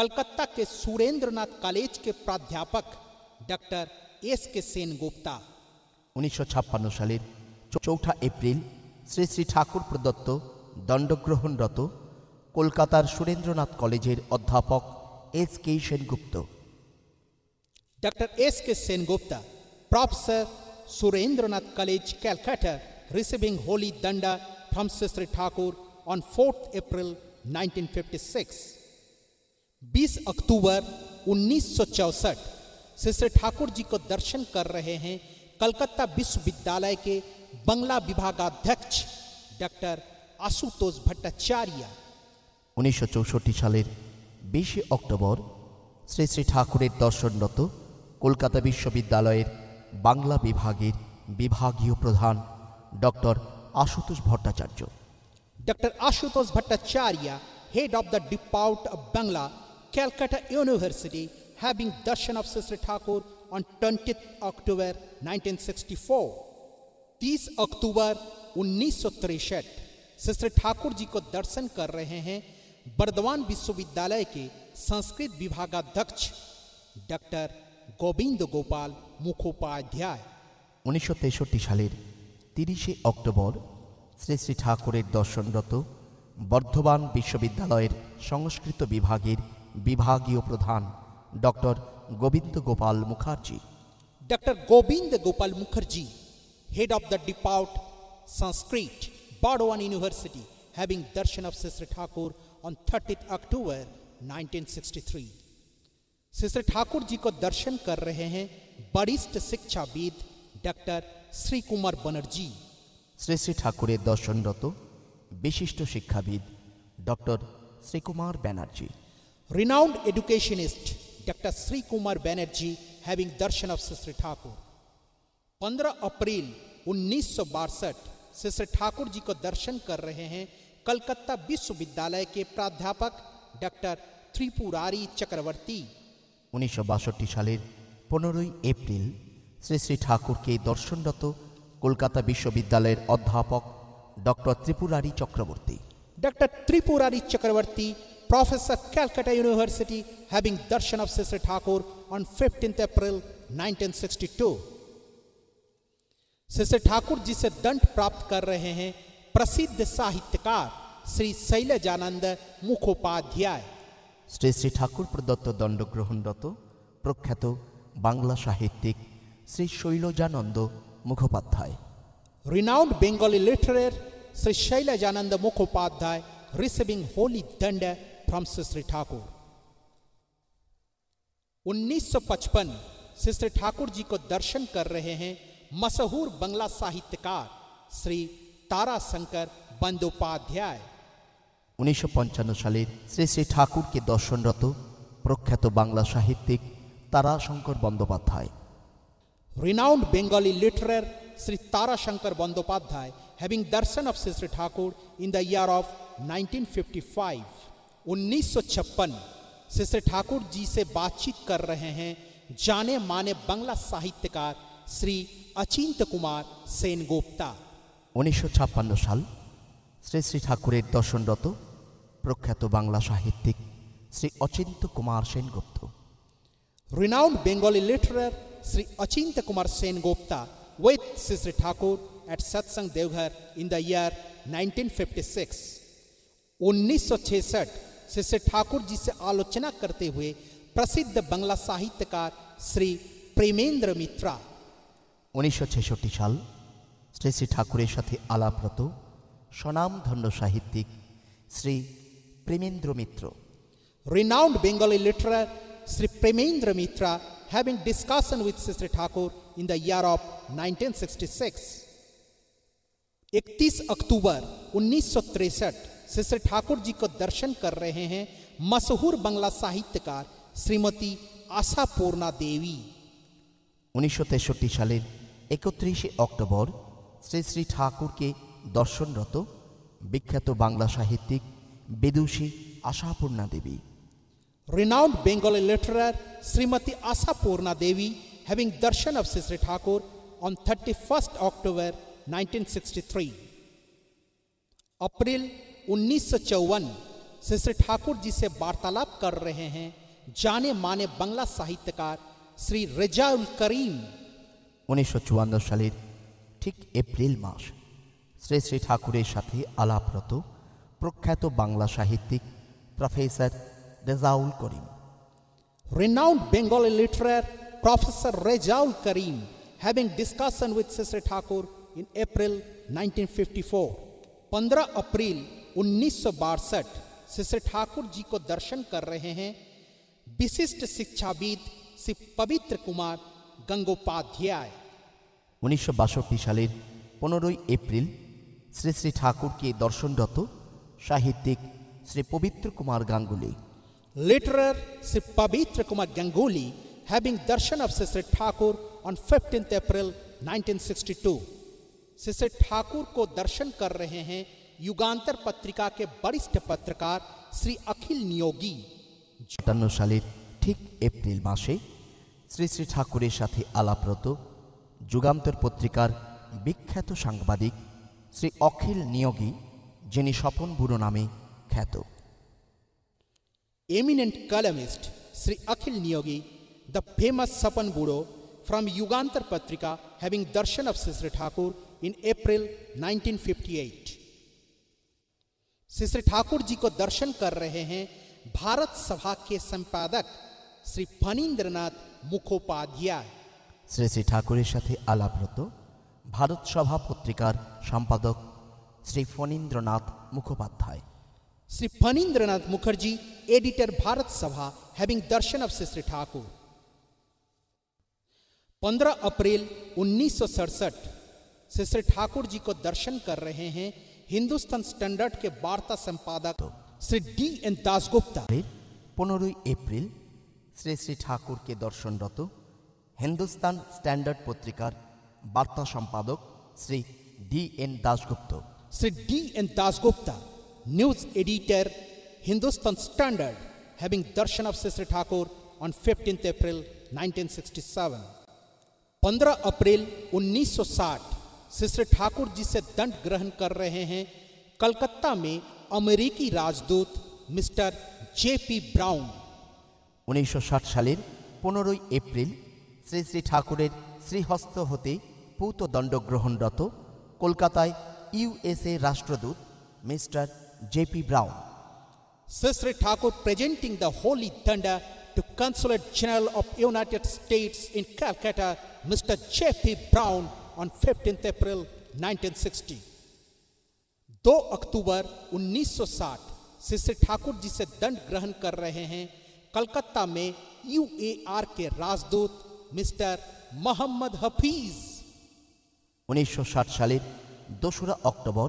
कलकत्ता के सुरेंद्रनाथ कॉलेज के प्राध्यापक डॉक्टर एस के सेनगुप्ता। 1956 সালের 4 এপ্রিল শ্রী শ্রী ঠাকুর প্রদত্ত দণ্ডগ্রহণরত কলকাতার সুরেন্দ্রনাথ কলেজের অধ্যাপক S K Sengupta. Dr. S. K. Sengupta, Professor, Surendranath College, Calcutta, receiving Holy Danda from Sister Thakur on 4th April 1956. 20 October 1964 sister Thakur ji को दर्शन कर रहे हैं कलकत्ता विश्वविद्यालय के बंगला विभागाध्यक्ष डॉक्टर आशुतोष भट्टाचार्य। 1964 সালের 20 অক্টোবর শ্রী শ্রী ঠাকুরের দর্শনরত কলকাতা বিশ্ববিদ্যালয়ের বাংলা বিভাগের বিভাগীয় প্রধান doctor Ashutosh Bhattacharya. Dr. Ashutosh Bhattacharya, head of the Department of Bangla, Calcutta University, having darshan of Sister Thakur on 20th October 1964. 30 October 1963 sister Thakur ji को दर्शन कर रहे हैं बर्दवान विश्वविद्यालय के संस्कृत विभागाध्यक्ष डॉक्टर गोविंद गोपाल मुखोपाध्याय। 1963 সালের 30 অক্টোবর শ্রী শ্রী ঠাকুরের দর্শনরত বর্ধমান বিশ্ববিদ্যালয়ের সংস্কৃত বিভাগের বিভাগীয় প্রধান doctor Govind Gopal Mukherjee. Dr. Govind Gopal Mukherjee, head of the Department Sanskrit, Bardhaman University, having darshan of Sister Thakur on 30th October 1963. Sister Thakur ji को दर्शन कर रहे हैं वरिष्ठ शिक्षाविद डॉक्टर श्री कुमार बनर्जी। শ্রী শ্রী ঠাকুরের দর্শনরত বিশিষ্ট শিক্ষাবিদ doctor Shrikumar Banerjee. Renowned educationist Dr. Sri Kumar Banerjee, having darshan of Sister Thakur. 15 अप्रैल 1962 सिस्टर ठाकुर जी को दर्शन कर रहे हैं कलकत्ता विश्वविद्यालय के प्राध्यापक डॉक्टर त्रिपुरारी चक्रवर्ती। 1962 সালের 15 এপ্রিল শ্রী শ্রী ঠাকুরকে দর্শনরত কলকাতা বিশ্ববিদ্যালয়ের অধ্যাপক doctor Tripurari Chakravarti. Dr. Tripurari Chakravarti, Professor, Calcutta University, having darshan of Sister Thakur on 15th April 1962. Sister Thakur ji से दंड प्राप्त कर रहे हैं प्रसिद्ध साहित्यकार श्री शैलजानंद मुखोपाध्याय। শ্রী শ্রী ঠাকুর প্রদত্ত দণ্ডগ্রহণরত প্রখ্যাত বাংলা সাহিত্যিক Shri Sailajananda Mukhopadhyay. Renowned Bengali literary Sri Shailajananda Mukhopadhyay, receiving holy danda from Sister Thakur. 1955 sister Thakur ji को दर्शन कर रहे हैं मशहूर बंगला साहित्यकार श्री ताराशंकर बंदोपाध्याय। 1955 সালের শ্রী শ্রী ঠাকুরকে দর্শনরত প্রখ্যাত বাংলা সাহিত্যিক Tarashankar Bandyopadhyay. Renowned Bengali literary Sri Tarashankar Bandyopadhyay, having darshan of Sister Thakur in the year of 1955. 1956 Sister Thakur ji से बातचीत कर रहे हैं जाने माने बंगला साहित्यकार श्री अचिंत कुमार सेनगुप्ता। 1956 সাল শ্রী শ্রী ঠাকুরের দর্শনরত প্রখ্যাত বাংলা সাহিত্যিক Shri Achintya Kumar Sengupta. Renowned Bengali literary Sri Achinta Kumar Sengupta with Sister Thakur at Satsang Devghar in the year 1956. 1966 Sister Thakur ji से आलोचना करते हुए प्रसिद्ध बंगला साहित्यकार श्री प्रेमेंद्र मित्रा। 1966 সাল শ্রী শ্রী ঠাকুরের সাথে আলাপরত স্বনামধন্য সাহিত্যিক শ্রী প্রেমেন্দ্র মিত্র। Renowned Bengali literary Sri Premendra Mitra, having discussion with Sister Thakur in the year of 1966. 31 अक्टूबर 1963 सिस्टर ठाकुर जी को दर्शन कर रहे हैं मशहूर बंगला साहित्यकार श्रीमती आशापूर्णा देवी। 1963 সালের 31 অক্টোবর শ্রী শ্রী ঠাকুরকে দর্শনরত বিখ্যাত বাংলা সাহিত্যিক বিদুষী আশাপূর্ণা দেবী। Renowned Bengali literary Srimati Ashapurna Devi, having darshan of Sister Thakur on 31st October 1963. अप्रैल 1954 श्री श्री ठाकुर जी से वार्तालाप कर रहे हैं जाने माने बांग्ला साहित्यकार श्री रेजाउल करीम। 1954 সালের ঠিক এপ্রিল মাস শ্রী শ্রী ঠাকুরের সাথে আলাপরত প্রখ্যাত বাংলা সাহিত্যিক professor Rezaul Karim. Renowned Bengali literary Professor Rejaul Karim having discussion with Sri Thakur in April 1954. 15 अप्रैल 1962 श्री ठाकुर जी को दर्शन कर रहे हैं विशिष्ट शिक्षाविद श्री पवित्र कुमार गंगोपाध्याय। 1962 সালের 15 এপ্রিল শ্রী শ্রী ঠাকুরকে দর্শনরত সাহিত্যিক শ্রী পবিত্র Kumar Ganguly. Literar Sri Pavitra Kumar Ganguly having darshan of Sri Thakur on 15th April 1962. Sri Thakur को दर्शन कर रहे हैं युगांतर पत्रिका के वरिष्ठ पत्रकार श्री अखिल नियोगी। 57 সালের ঠিক এপ্রিল মাসে শ্রী শ্রী ঠাকুরের সাথে আলাপরত যুগান্তর পত্রিকার বিখ্যাত সাংবাদিক শ্রী অখিল নিয়োগী, যিনি স্বপন বুড়ো নামে খ্যাত। Eminent columnist Sri Akhil Niyogi, the famous Sapan Budo from Yugantar Patrika having darshan of Sri Thakur in April 1958. Sri Thakur जी को दर्शन कर रहे हैं भारत सभा के संपादक श्री फणींद्रनाथ मुखोपाध्याय। শ্রী শ্রী ঠাকুরের সাথে আলাপরত ভারত সভা পত্রিকার সম্পাদক Shri Phanindranath Mukhopadhyay. Sri Phanindranath Mukherjee, editor Bharat Sabha, having darshan of Sri Thakur. 15 अप्रैल 1967 श्री ठाकुर जी को दर्शन कर रहे हैं हिंदुस्तान स्टैंडर्ड के वार्ता संपादक श्री D.N. दासगुप्ता। 15 এপ্রিল শ্রী শ্রী ঠাকুরকে দর্শনরত হিন্দুস্তান স্ট্যান্ডার্ড পত্রিকার বার্তা সম্পাদক Shri D.N. Dasgupta. Sri D.N. Dasgupta, news editor Hindustan Standard, having darshan of Sri Thakur on 15th April 1967. 15 अप्रैल 1960 श्री ठाकुर जी से दंड ग्रहण कर रहे हैं कलकत्ता में अमेरिकी राजदूत मिस्टर J.P. ब्राउन। 1960 সালের 15 এপ্রিল শ্রী শ্রী ঠাকুরের শ্রীহস্ত হতে পূত দণ্ড গ্রহণরত কলকাতায় ইউএসএ রাষ্ট্রদূত mister J.P. Brown. Sri Thakur presenting the holy danda to Consulate General of United States in Calcutta, Mr. J.P. Brown on 15th April 1960. 2 अक्टूबर 1960 श्री ठाकुर जी से दंड ग्रहण कर रहे हैं कलकत्ता में UAR के राजदूत मिस्टर मोहम्मद हफीज। 1960 সালের 2 অক্টোবর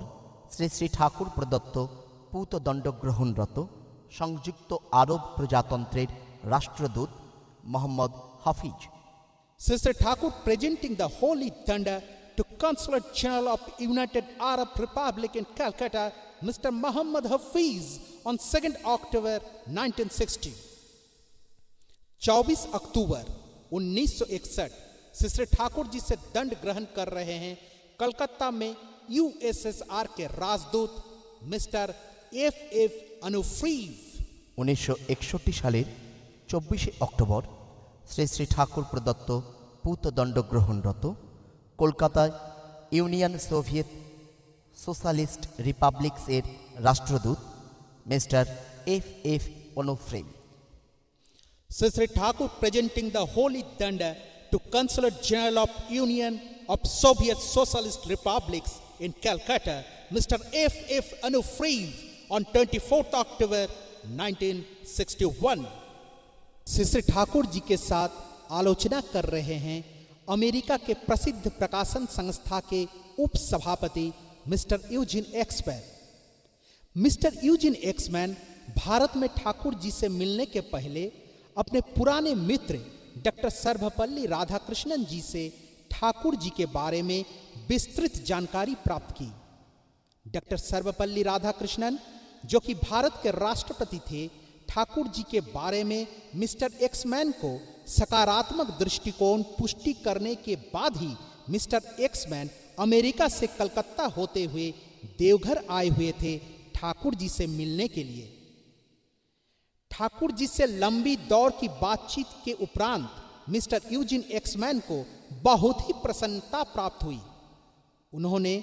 শ্রী শ্রী ঠাকুর প্রদত্ত পূত দণ্ড গ্রহণরত সংযুক্ত আরব প্রজাতন্ত্রের রাষ্ট্রদূত Mohammad Hafeez. Sri Thakur presenting the holy danda to Consulate General of United Arab Republic in Calcutta, Mr. Muhammad Hafiz on 2nd October 1960. 24 अक्टूबर 1961 श्री ठाकुर जी से दंड ग्रहण कर रहे हैं कलकत्ता में USSR के राजदूत मिस्टर F.F. अनुफ्रीव। 1961 সালের 24 অক্টোবর শ্রী শ্রী ঠাকুর প্রদত্ত পূত দণ্ড গ্রহণরত কলকাতায় ইউনিয়ন সোভিয়েত সোশ্যালিস্ট রিপাবলিক্স এর রাষ্ট্রদূত mister F.F. অনুফ্রেম। Sri Thakur presenting the holy danda to Consulate General of Union of Soviet Socialist Republics in Calcutta, Mr. F.F. Anufriv on 24th October 1961. Shri Thakur ji के साथ आलोचना कर रहे हैं अमेरिका के प्रसिद्ध प्रकाशन संस्था के उप सभापति mister Eugene Exman. Mister Eugene Exman Bharat में ठाकुर जी से मिलने के पहले अपने पुराने मित्र डॉक्टर सर्वपल्ली राधाकृष्णन जी से ठाकुर जी के बारे में विस्तृत जानकारी प्राप्त की। डॉक्टर सर्वपल्ली राधाकृष्णन, जो कि भारत के राष्ट्रपति थे, ठाकुर जी के बारे में मिस्टर एक्समैन को सकारात्मक दृष्टिकोण पुष्टि करने के बाद ही मिस्टर एक्समैन अमेरिका से कलकत्ता होते हुए देवघर आए हुए थे ठाकुर जी से मिलने के लिए। ठाकुर जी से लंबी दौर की बातचीत के उपरांत मिस्टर यूजिन एक्समैन को बहुत ही प्रसन्नता प्राप्त हुई। उन्होंने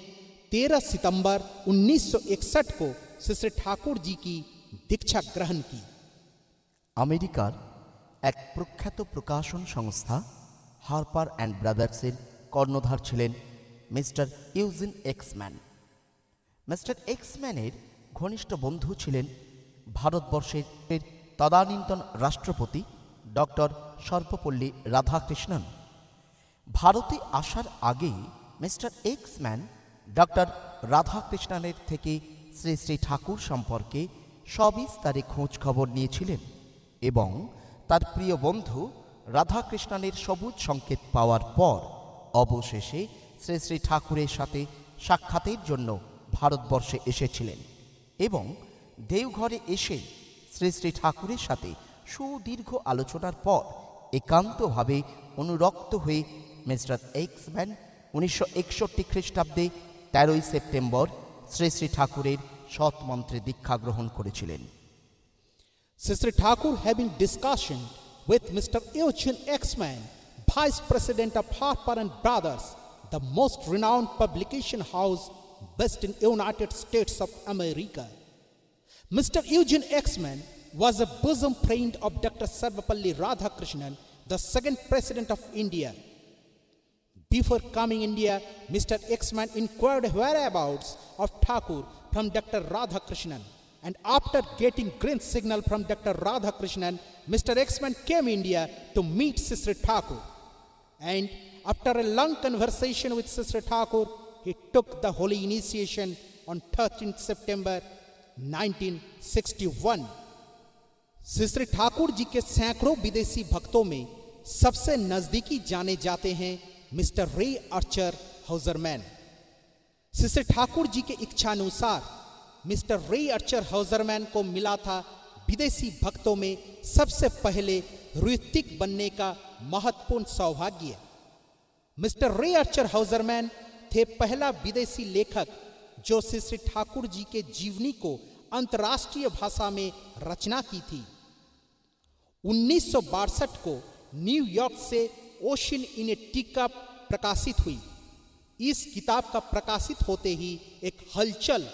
13 सितंबर 1961 को श्री ठाकुर जी की दीक्षा ग्रहण की। আমেরিকার এক প্রখ্যাত প্রকাশন সংস্থা হার্পার অ্যান্ড ব্রাদার্সের কর্ণধার ছিলেন মিস্টার ইউজিন এক্সম্যান। মিস্টার এক্সম্যানের ঘনিষ্ঠ বন্ধু ছিলেন ভারতবর্ষের তদানীন্তন রাষ্ট্রপতি ডক্টর সর্বপল্লী রাধাকৃষ্ণন। ভারতে আসার আগে মিস্টার এক্সম্যান ডক্টর রাধাকৃষ্ণনের থেকে শ্রী শ্রী ঠাকুর সম্পর্কে সবিস্তারে খোঁজ খবর নিয়েছিলেন এবং তার প্রিয় বন্ধু রাধাকৃষ্ণনের সবুজ সংকেত পাওয়ার পর অবশেষে শ্রী শ্রী ঠাকুরের সাথে সাক্ষাতের জন্য ভারতবর্ষে এসেছিলেন এবং দেওঘরে এসে শ্রী শ্রী ঠাকুরের সাথে সুদীর্ঘ আলোচনার পর একান্তভাবে অনুরক্ত হয়ে মিস্টার এক্সম্যান 1961 খ্রিস্টাব্দে 13 সেপ্টেম্বর শ্রী শ্রী ঠাকুরের সৎমন্ত্রে দীক্ষা গ্রহণ করেছিলেন। Sri Thakur having discussion with Mr. Eugene Exman, Vice President of Harper and Brothers, the most renowned publication house based in United States of America. Mr. Eugene Exman was a bosom friend of Dr. Sarvapalli Radhakrishnan, the second President of India. Before coming India, Mr. Exman inquired whereabouts of Thakur from Dr. Radhakrishnan. And after getting green signal from Dr. Radhakrishnan, Mr. Exman came India to meet Sri Thakur. And after a long conversation with Sri Thakur, he took the holy initiation on 13th September 1961. Sri Thakur ji के सैकड़ों विदेशी भक्तों में सबसे नजदीकी जाने जाते हैं मिस्टर रे आर्चर हाउजरमैन। श्री ठाकुर जी के इच्छानुसार मिस्टर रे आर्चर हाउजरमैन को मिला था विदेशी भक्तों में सबसे पहले ऋतिक बनने का महत्वपूर्ण सौभाग्य। मिस्टर रे आर्चर हाउजरमैन थे पहला विदेशी लेखक जो श्री ठाकुर जी के जीवनी को अंतर्राष्ट्रीय भाषा में रचना की थी। 1962 को न्यूयॉर्क से ओशियन इन ए टीकप प्रकाशित हुई। इस किताब का प्रकाशित होते ही एक हलचल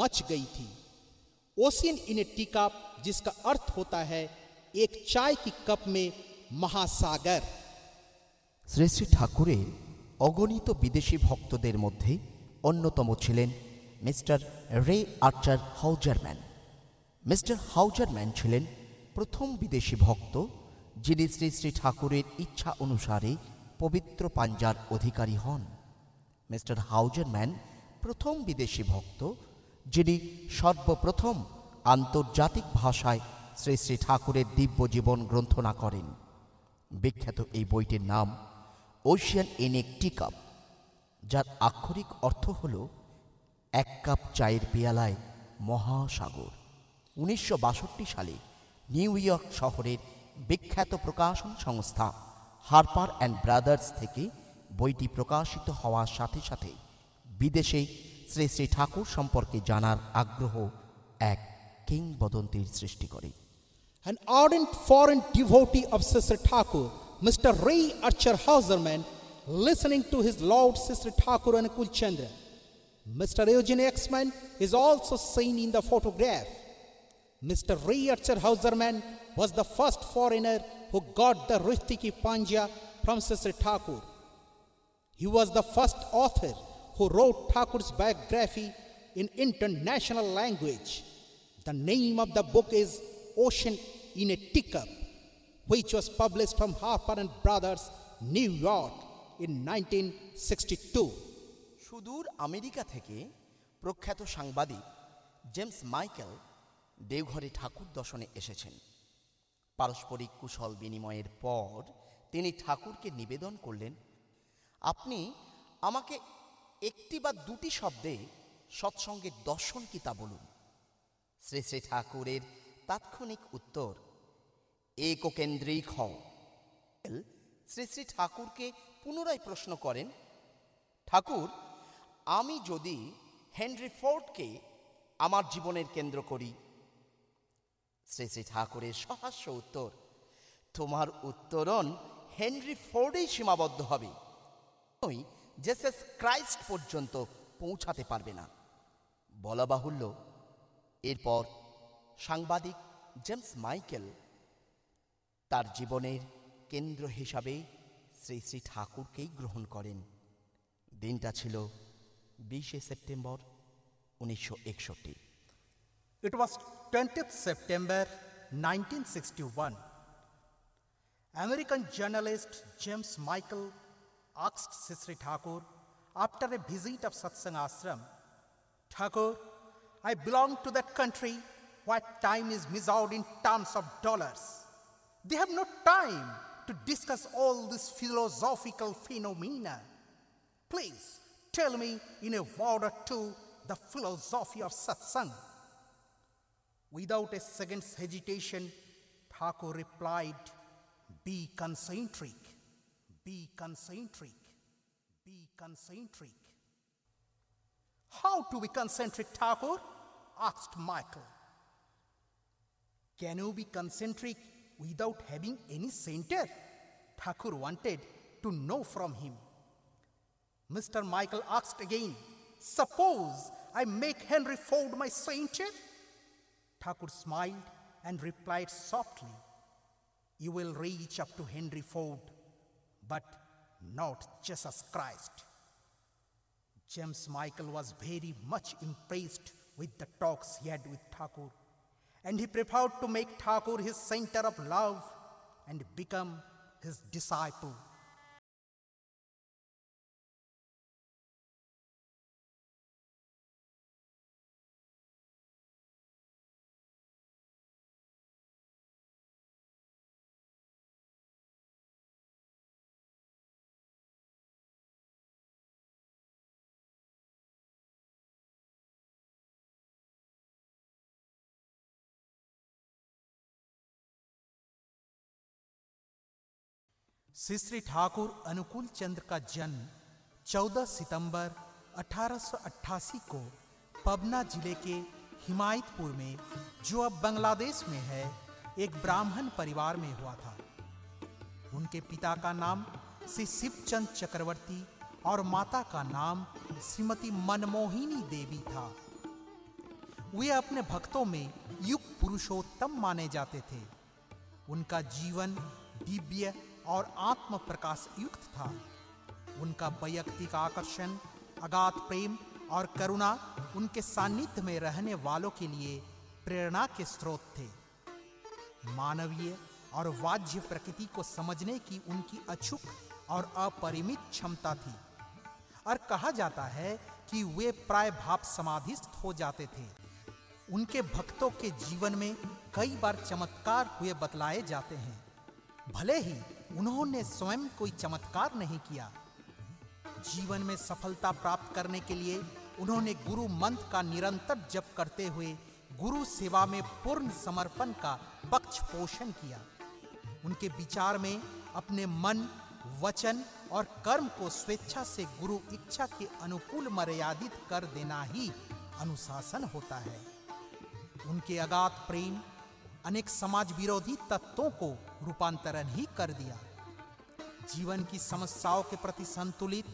मच गई थी। ओशियन इन ए टीकप जिसका अर्थ होता है एक चाय की कप में महासागर। শ্রী শ্রী ঠাকুরের অগণিত বিদেশি ভক্তদের মধ্যে অন্যতম ছিলেন মিস্টার রে আর্চার হাউজারম্যান। মিস্টার হাউজারম্যান ছিলেন প্রথম বিদেশি ভক্ত যিনি শ্রী শ্রী ঠাকুরের ইচ্ছা অনুসারে পবিত্র পাঞ্জার অধিকারী হন। মিস্টার হাউজারম্যান প্রথম বিদেশি ভক্ত যিনি সর্বপ্রথম আন্তর্জাতিক ভাষায় শ্রী শ্রী ঠাকুরের দিব্য জীবন গ্রন্থনা করেন। বিখ্যাত এই বইটির নাম ওশিয়ান ইন এ টিকাপ, যার আক্ষরিক অর্থ হল এক কাপ চায়ের পেয়ালায় মহাসাগর। 1962 সালে নিউ ইয়র্ক শহরের বিখ্যাত প্রকাশন সংস্থা হার্পার অ্যান্ড ব্রাদার্স থেকে বইটি প্রকাশিত হওয়ার সাথে সাথে বিদেশে শ্রী শ্রী ঠাকুর সম্পর্কে জানার আগ্রহ এক কিংবদন্তির সৃষ্টি করে। An ardent foreign devotee of Sri Thakur, Mr. Ray Archer Hauserman, listening to his Lord Sri Thakur and Kulchandra. Mr. Eugene Exman is also seen in the photograph. Mr. Ray Archer Hauserman was the first foreigner who got the Ritiki Panja from Sri Thakur. He was the first author who wrote Thakur's biography in international language. The name of the book is Ocean in a Teacup, which was published from Harper and Brothers, New York in 1962. সুদূর America থেকে প্রখ্যাত সাংবাদিক James Michael দেওঘরে ঠাকুর দর্শনে এসেছেন। পারস্পরিক কুশল বিনিময়ের পর তিনি ঠাকুরকে নিবেদন করলেন, আপনি আমাকে একটি বা দুটি শব্দে সৎসঙ্গের দর্শন কি তা বলুন। শ্রী শ্রী ঠাকুরের তাৎক্ষণিক উত্তর, এককেন্দ্রিক হও। শ্রী শ্রী ঠাকুরকে পুনরায় প্রশ্ন করেন, ঠাকুর, আমি যদি হেনরি ফোর্ডকে আমার জীবনের কেন্দ্র করি? শ্রী শ্রী ঠাকুরের সহাস্য উত্তর, তোমার উত্তরণ হেনরি ফোর্ডেই সীমাবদ্ধ হবে, ওই জেসাস ক্রাইস্ট পর্যন্ত পৌঁছাতে পারবে না। বলা বাহুল্য, এরপর সাংবাদিক জেমস মাইকেল তার জীবনের কেন্দ্র হিসাবে শ্রী শ্রী ঠাকুরকেই গ্রহণ করেন। দিনটা ছিল 20 September 1961। It was 20th September 1961. American journalist James Michael asked Sri Thakur after a visit of Satsang Ashram, "Thakur, I belong to that country where time is measured in terms of dollars. They have no time to discuss all these philosophical phenomena. Please tell me in a word or two the philosophy of satsang." Without a second's hesitation, Thakur replied, "Be concentric, be concentric, be concentric." "How to be concentric, Thakur?" asked Michael. "Can you be concentric without having any center?" Thakur wanted to know from him. Mr. Michael asked again, "Suppose I make Henry Ford my center?" Thakur smiled and replied softly, "You will reach up to Henry Ford, but not Jesus Christ." James Michael was very much impressed with the talks he had with Thakur, and he prepared to make Thakur his center of love and become his disciple. Shri Shri Thakur अनुकूल चंद्र का जन्म 14 सितंबर 1888 को पबना जिले के हिमायतपुर में, जो अब बांग्लादेश में है, एक ब्राह्मण परिवार में हुआ था। उनके पिता का नाम श्री शिवचंद चक्रवर्ती और माता का नाम श्रीमती मनमोहिनी देवी था। वे अपने भक्तों में युग पुरुषोत्तम माने जाते थे। उनका जीवन दिव्य और आत्म प्रकाश युक्त था। उनका वैयक्तिक आकर्षण, अगाध प्रेम और करुणा उनके सान्निध्य में रहने वालों के लिए प्रेरणा के स्रोत थे। मानवीय और वाज्य प्रकृति को समझने की उनकी अचूक और अपरिमित क्षमता थी, और कहा जाता है कि वे प्राय भाव समाधिस्थ हो जाते थे। उनके भक्तों के जीवन में कई बार चमत्कार हुए बतलाए जाते हैं, भले ही उन्होंने स्वयं कोई चमत्कार नहीं किया। जीवन में सफलता प्राप्त करने के लिए उन्होंने गुरु मंत्र का निरंतर जप करते हुए गुरु सेवा में पूर्ण समर्पण का पक्ष पोषण किया। उनके विचार में अपने मन, वचन और कर्म को स्वेच्छा से गुरु इच्छा के अनुकूल मर्यादित कर देना ही अनुशासन होता है। उनके अगाध प्रेम अनेक समाज विरोधी तत्वों को रूपांतरण ही कर दिया। जीवन की समस्याओं के प्रति संतुलित,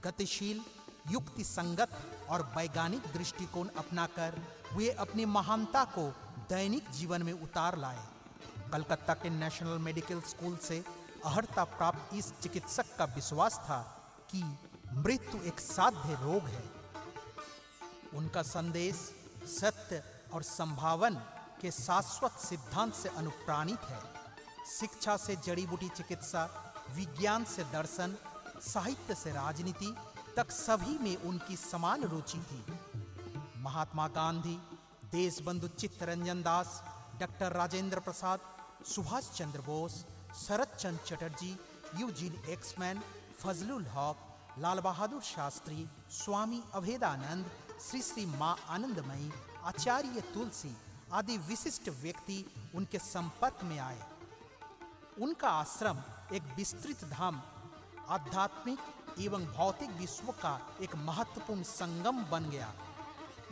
गतिशील, युक्ति संगत और वैज्ञानिक दृष्टिकोण अपनाकर वे अपनी महानता को दैनिक जीवन में उतार लाए। कलकत्ता के नेशनल मेडिकल स्कूल से अहर्ता प्राप्त इस चिकित्सक का विश्वास था कि मृत्यु एक साध्य रोग है। उनका संदेश सत्य और संभावन के शाश्वत सिद्धांत से अनुप्राणित है। शिक्षा से जड़ी बूटी चिकित्सा, विज्ञान से दर्शन, साहित्य से राजनीति तक सभी में उनकी समान रुचि थी। महात्मा गांधी, देशबंधु चित्तरंजन दास, डॉक्टर राजेंद्र प्रसाद, सुभाष चंद्र बोस, शरद चंद्र चटर्जी, यूजीन एक्समैन, फजलुल हक, लाल बहादुर शास्त्री, स्वामी अभेदानंद, श्री श्री मां आनंदमयी, आचार्य तुलसी आदि विशिष्ट व्यक्ति उनके संपर्क में आए। उनका आश्रम एक विस्तृत धाम, आध्यात्मिक एवं भौतिक विश्व का एक महत्वपूर्ण संगम बन गया।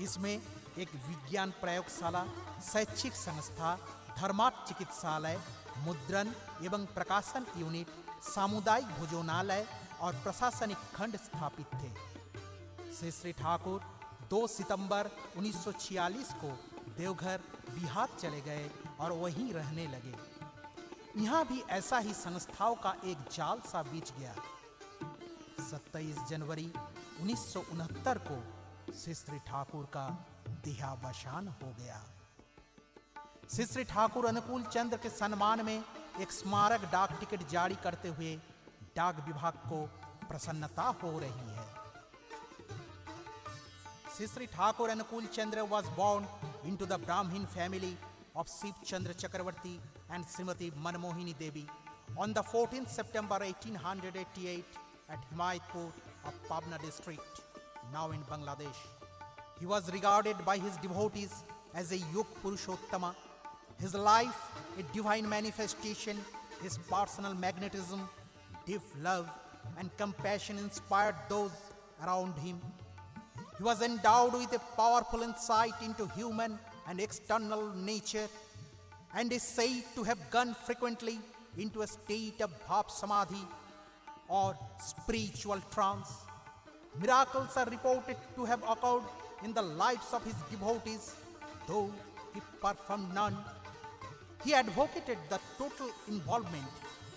इसमें एक विज्ञान प्रयोगशाला, शैक्षिक संस्था, धर्मार्थ चिकित्सालय, मुद्रण एवं प्रकाशन यूनिट, सामुदायिक भोजनालय और प्रशासनिक खंड स्थापित थे। श्री ठाकुर 2 सितंबर 1946 को देवघर बिहार चले गए और वहीं रहने लगे। यहाँ भी ऐसा ही संस्थाओं का एक जाल सा बिछ गया। 27 जनवरी 1969 को श्री ठाकुर का देहावसान हो गया। श्री ठाकुर अनुकूल चंद्र के सम्मान में एक स्मारक डाक टिकट जारी करते हुए डाक विभाग को प्रसन्नता हो रही है। श्री ठाकुर अनुकूल चंद्र was born into the Brahmin family of Shiv Chandra Chakravarti and Srimati Manmohini Devi on the 14th September 1888 at Himayatpur of Pabna district, now in Bangladesh. He was regarded by his devotees as a Yug Purushottama. His life a divine manifestation. His personal magnetism, deep love and compassion inspired those around him. He was endowed with a powerful insight into human and external nature and is said to have gone frequently into a state of bhav samadhi or spiritual trance. Miracles are reported to have occurred in the lives of his devotees, though he performed none. He advocated the total involvement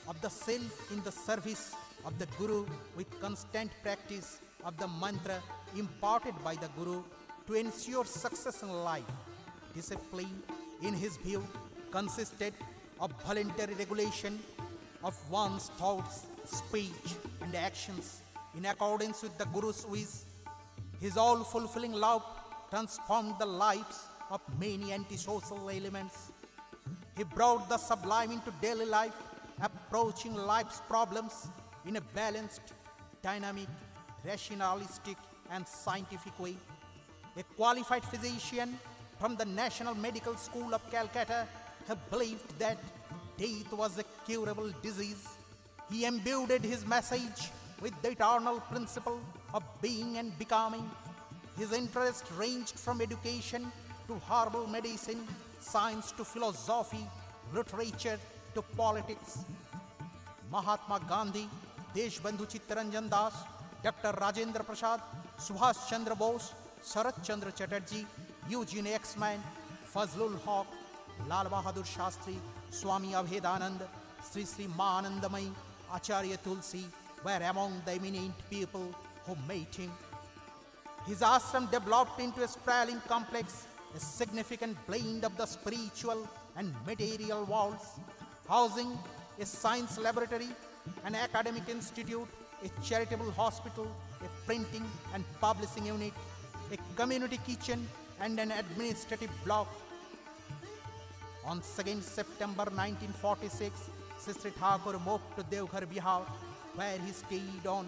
of the self in the service of the Guru with constant practice of the mantra imparted by the Guru to ensure success in life. Discipline, in his view, consisted of voluntary regulation of one's thoughts, speech, and actions in accordance with the Guru's wish. His all-fulfilling love transformed the lives of many antisocial elements. He brought the sublime into daily life, approaching life's problems in a balanced, dynamic, rationalistic, and scientific way. A qualified physician from the National Medical School of Calcutta had believed that death was a curable disease. He imbued his message with the eternal principle of being and becoming. His interest ranged from education to herbal medicine, science to philosophy, literature to politics. Mahatma Gandhi, Deshbandhu Chittaranjan Das, Dr. Rajendra Prasad, Subhash Chandra Bose, Sharat Chandra Chatterjee, Eugene Exman, Fazlul Haq, Lal Bahadur Shastri, Swami Abhedanand, Sri Sri Maanandamai, Acharya Tulsi were among the eminent people who made him. His ashram developed into a sprawling complex, a significant blend of the spiritual and material worlds, housing a science laboratory, an academic institute, a charitable hospital, a printing and publishing unit, a community kitchen, and an administrative block. On 2nd September 1946, Sri Thakur moved to Devghar, Bihar, where he stayed on.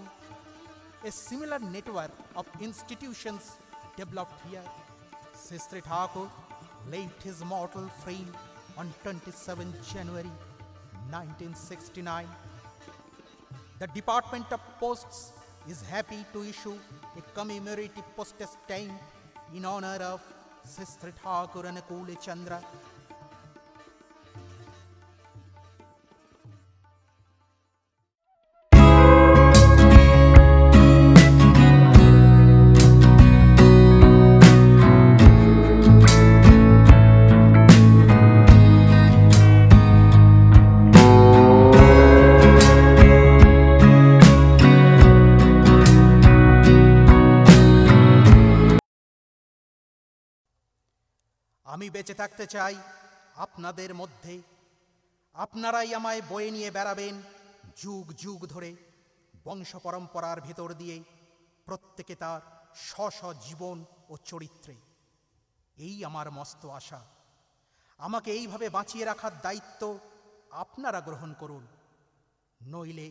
A similar network of institutions developed here. Sri Thakur left his mortal frame on 27 January 1969. The Department of Posts is happy to issue a commemorative postage stamp in honor of Sri Thakur Anukul Chandra. আমি বেঁচে থাকতে চাই আপনাদের মধ্যে, আপনারাই আমায় বয়ে নিয়ে বেড়াবেন যুগ যুগ ধরে, বংশ পরম্পরার ভেতর দিয়ে, প্রত্যেকে তার স্ব জীবন ও চরিত্রে। এই আমার মস্ত আশা। আমাকে এইভাবে বাঁচিয়ে রাখার দায়িত্ব আপনারা গ্রহণ করুন, নইলে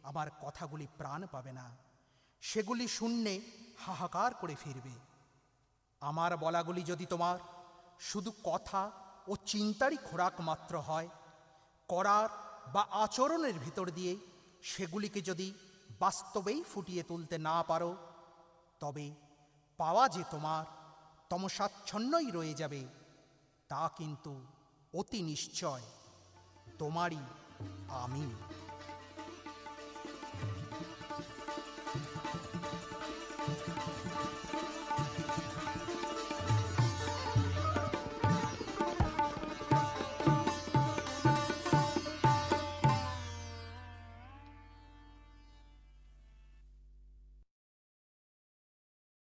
আমার কথাগুলি প্রাণ পাবে না, সেগুলি শূন্যে হাহাকার করে ফিরবে। আমার বলাগুলি যদি তোমার শুধু কথা ও চিন্তারই খোরাক মাত্র হয়, করার বা আচরণের ভিতর দিয়ে সেগুলিকে যদি বাস্তবেই ফুটিয়ে তুলতে না পারো, তবে পাওয়া যে তোমার, তমসাচ্ছন্নই রয়ে যাবে, তা কিন্তু অতি নিশ্চয়। তোমারই আমি।